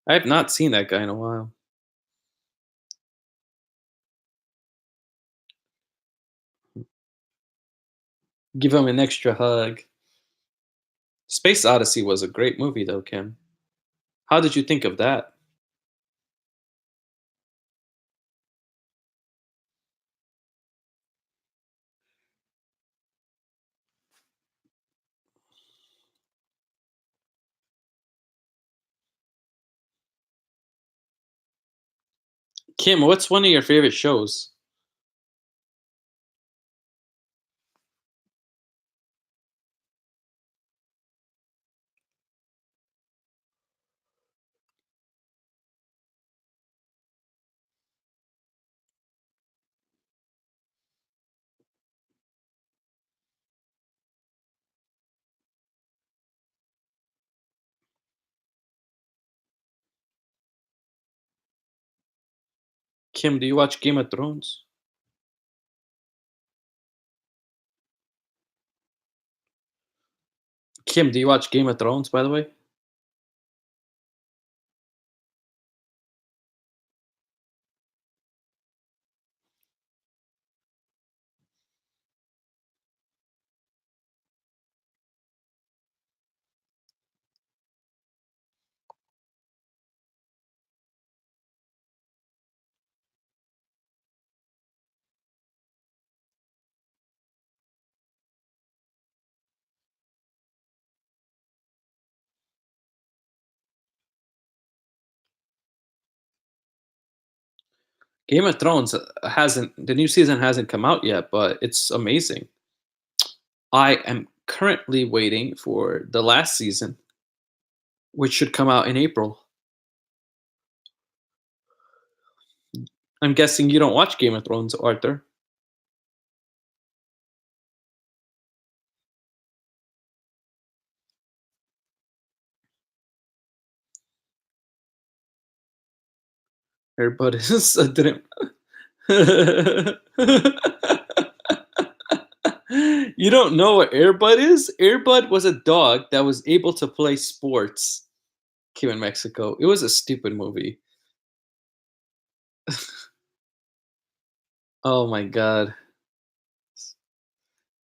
I have not seen that guy in a while. Give him an extra hug. Space Odyssey was a great movie though, Kim. How did you think of that? Kim, what's one of your favorite shows? Kim, do you watch Game of Thrones? Kim, do you watch Game of Thrones, by the way? Game of Thrones hasn't the new season hasn't come out yet, but it's amazing. I am currently waiting for the last season, which should come out in April. I'm guessing you don't watch Game of Thrones, Arthur. Everybody I didn't. You don't know what Airbud is? Airbud was a dog that was able to play sports. Came in Mexico. It was a stupid movie. Oh my god.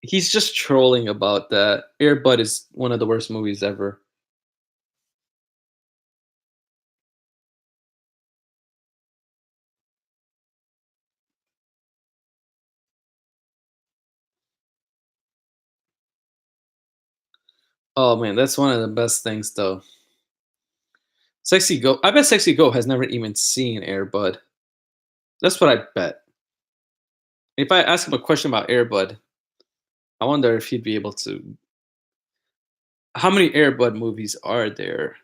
He's just trolling about that. Airbud is one of the worst movies ever. Oh man, that's one of the best things though. Sexy Go. I bet Sexy Go has never even seen Airbud. That's what I bet. If I ask him a question about Airbud, I wonder if he'd be able to. How many Airbud movies are there?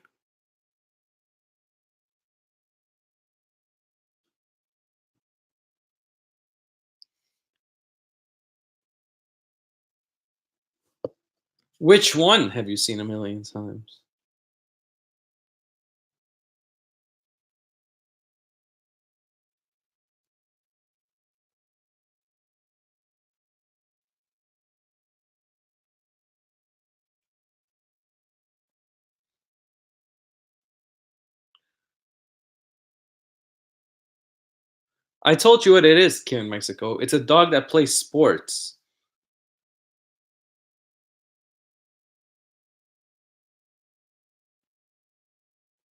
Which one have you seen a million times? I told you what it is, Kim in Mexico. It's a dog that plays sports.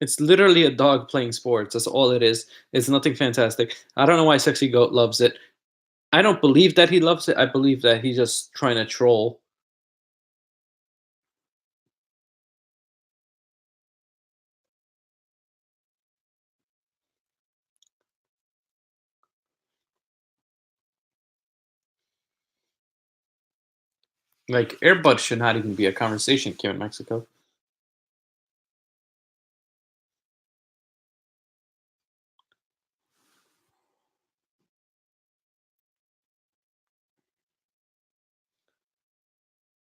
It's literally a dog playing sports. That's all it is. It's nothing fantastic. I don't know why Sexy Goat loves it. I don't believe that he loves it. I believe that he's just trying to troll. Like Airbud should not even be a conversation here in Mexico.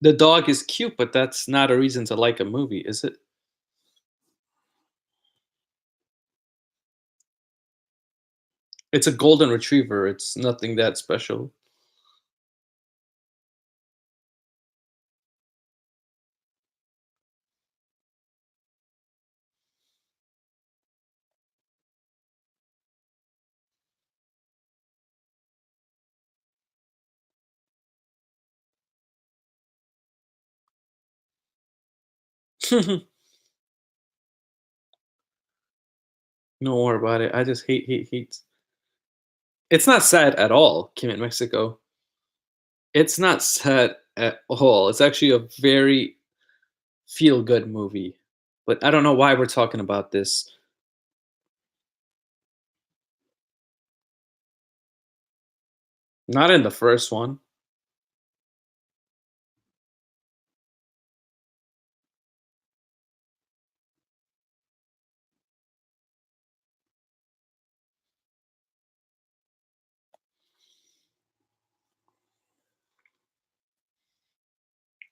The dog is cute, but that's not a reason to like a movie, is it? It's a golden retriever. It's nothing that special. No more about it. I just hate. It's not sad at all, Kim in Mexico. It's not sad at all. It's actually a very feel good movie. But I don't know why we're talking about this. Not in the first one.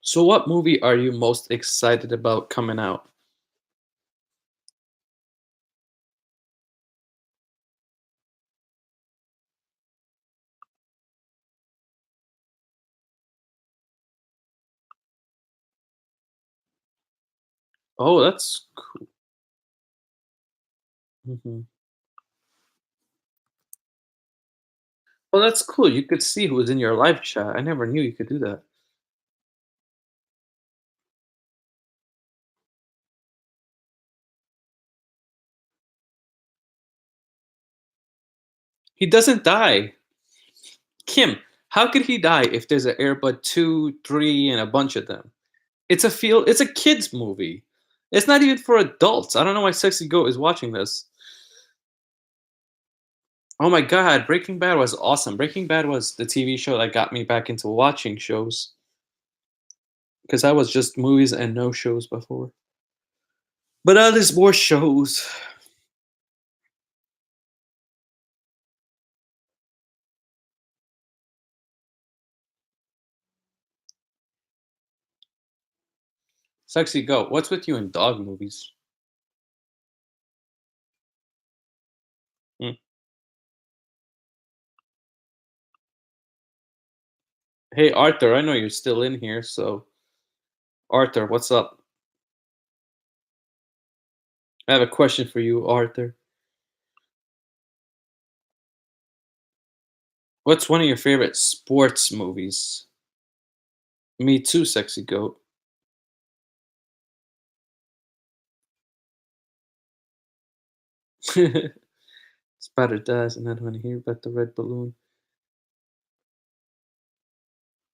So, what movie are you most excited about coming out? Oh, that's cool. Mhm. Well, that's cool. You could see who was in your live chat. I never knew you could do that. He doesn't die. Kim, how could he die if there's an Airbud 2, 3, and a bunch of them? It's a kids movie. It's not even for adults. I don't know why Sexy Goat is watching this. Oh my god, Breaking Bad was awesome. Breaking Bad was the TV show that got me back into watching shows because I was just movies and no shows before. But there's more shows. Sexy Goat, what's with you in dog movies? Hmm. Hey Arthur, I know you're still in here, so Arthur, what's up? I have a question for you, Arthur. What's one of your favorite sports movies? Me too, Sexy Goat. Spider dies, and I don't want to hear about the red balloon.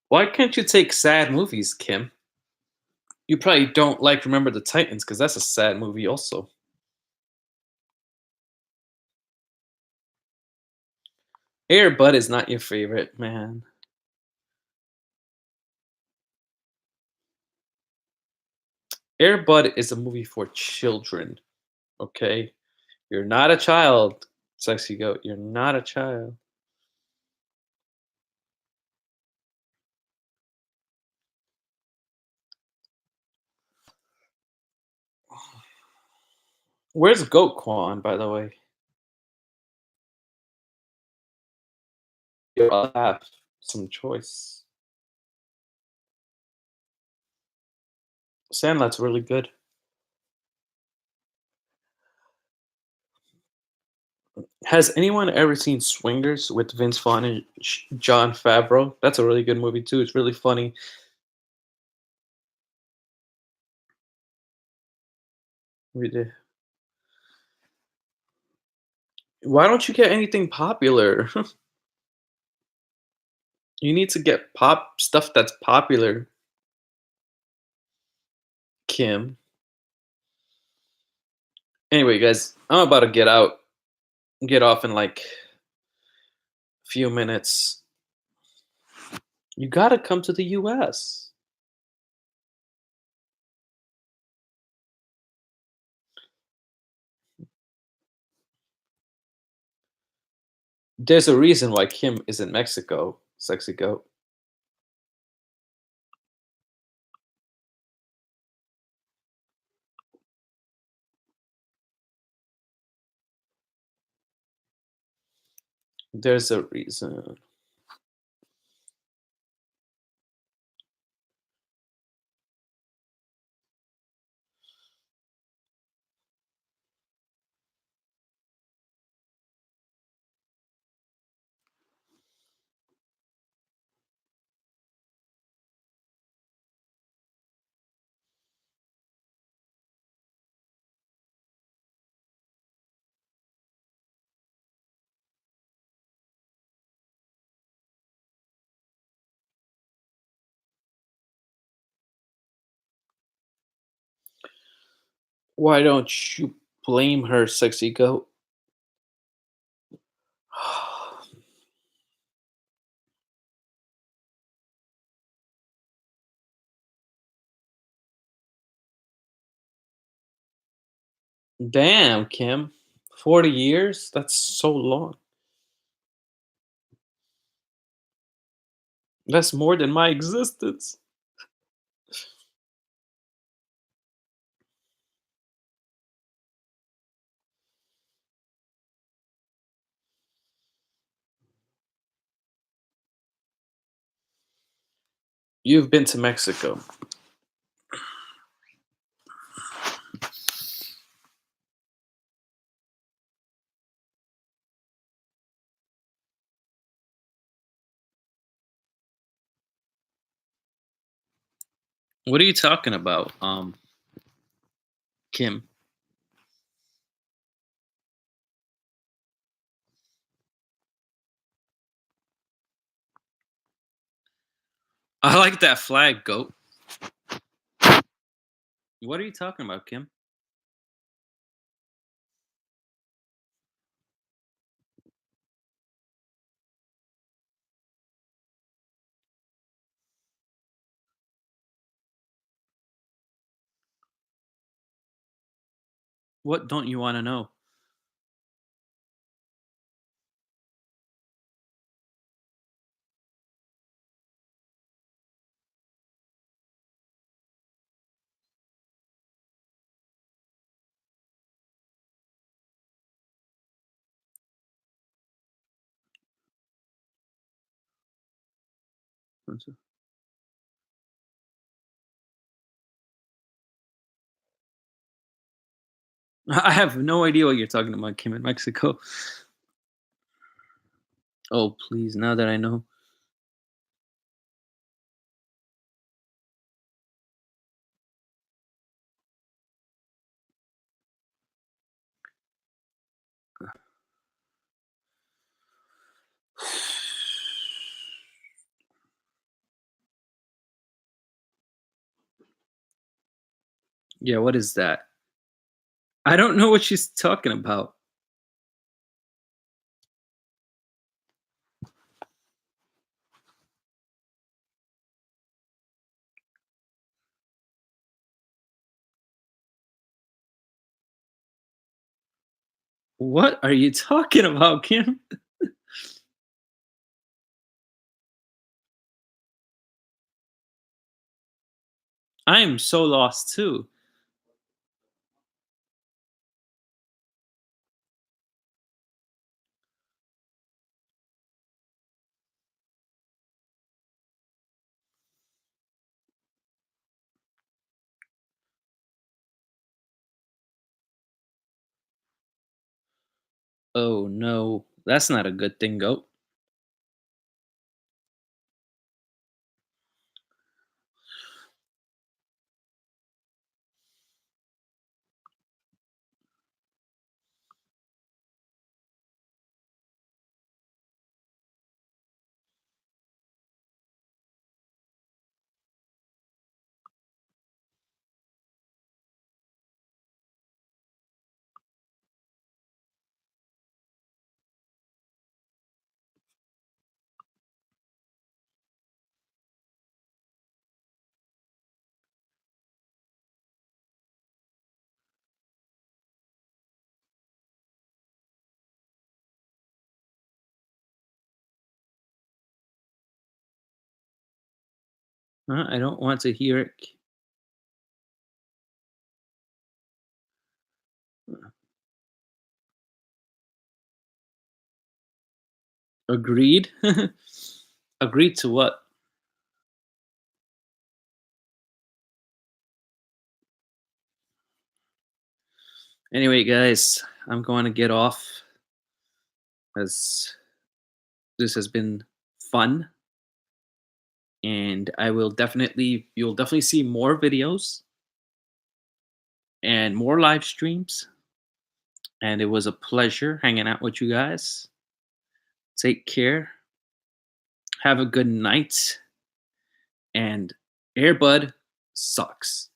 Why can't you take sad movies, Kim? You probably don't like Remember the Titans because that's a sad movie, also. Air Bud is not your favorite, man. Air Bud is a movie for children, okay? You're not a child, Sexy Goat. You're not a child. Where's Goat Quan, by the way? You all have some choice. Sandlot's really good. Has anyone ever seen Swingers with Vince Vaughn and John Favreau? That's a really good movie too. It's really funny. We did. Why don't you get anything popular? You need to get pop stuff that's popular, Kim. Anyway, guys, I'm about to get off in like a few minutes. You gotta come to the US. There's a reason why Kim is in Mexico, sexy goat. There's a reason. Why don't you blame her, sexy goat? Damn, Kim. 40 years? That's so long. That's more than my existence. You've been to Mexico. What are you talking about, Kim? I like that flag, goat. What are you talking about, Kim? What don't you want to know? I have no idea what you're talking about, Kim, in Mexico. Oh, please, now that I know. Yeah, what is that? I don't know what she's talking about. What are you talking about, Kim? I am so lost too. Oh no, that's not a good thing, goat. I don't want to hear it. Agreed. Agreed to what? Anyway, guys, I'm going to get off as this has been fun, and you'll definitely see more videos and more live streams. And it was a pleasure hanging out with you guys. Take care. Have a good night. And Airbud sucks.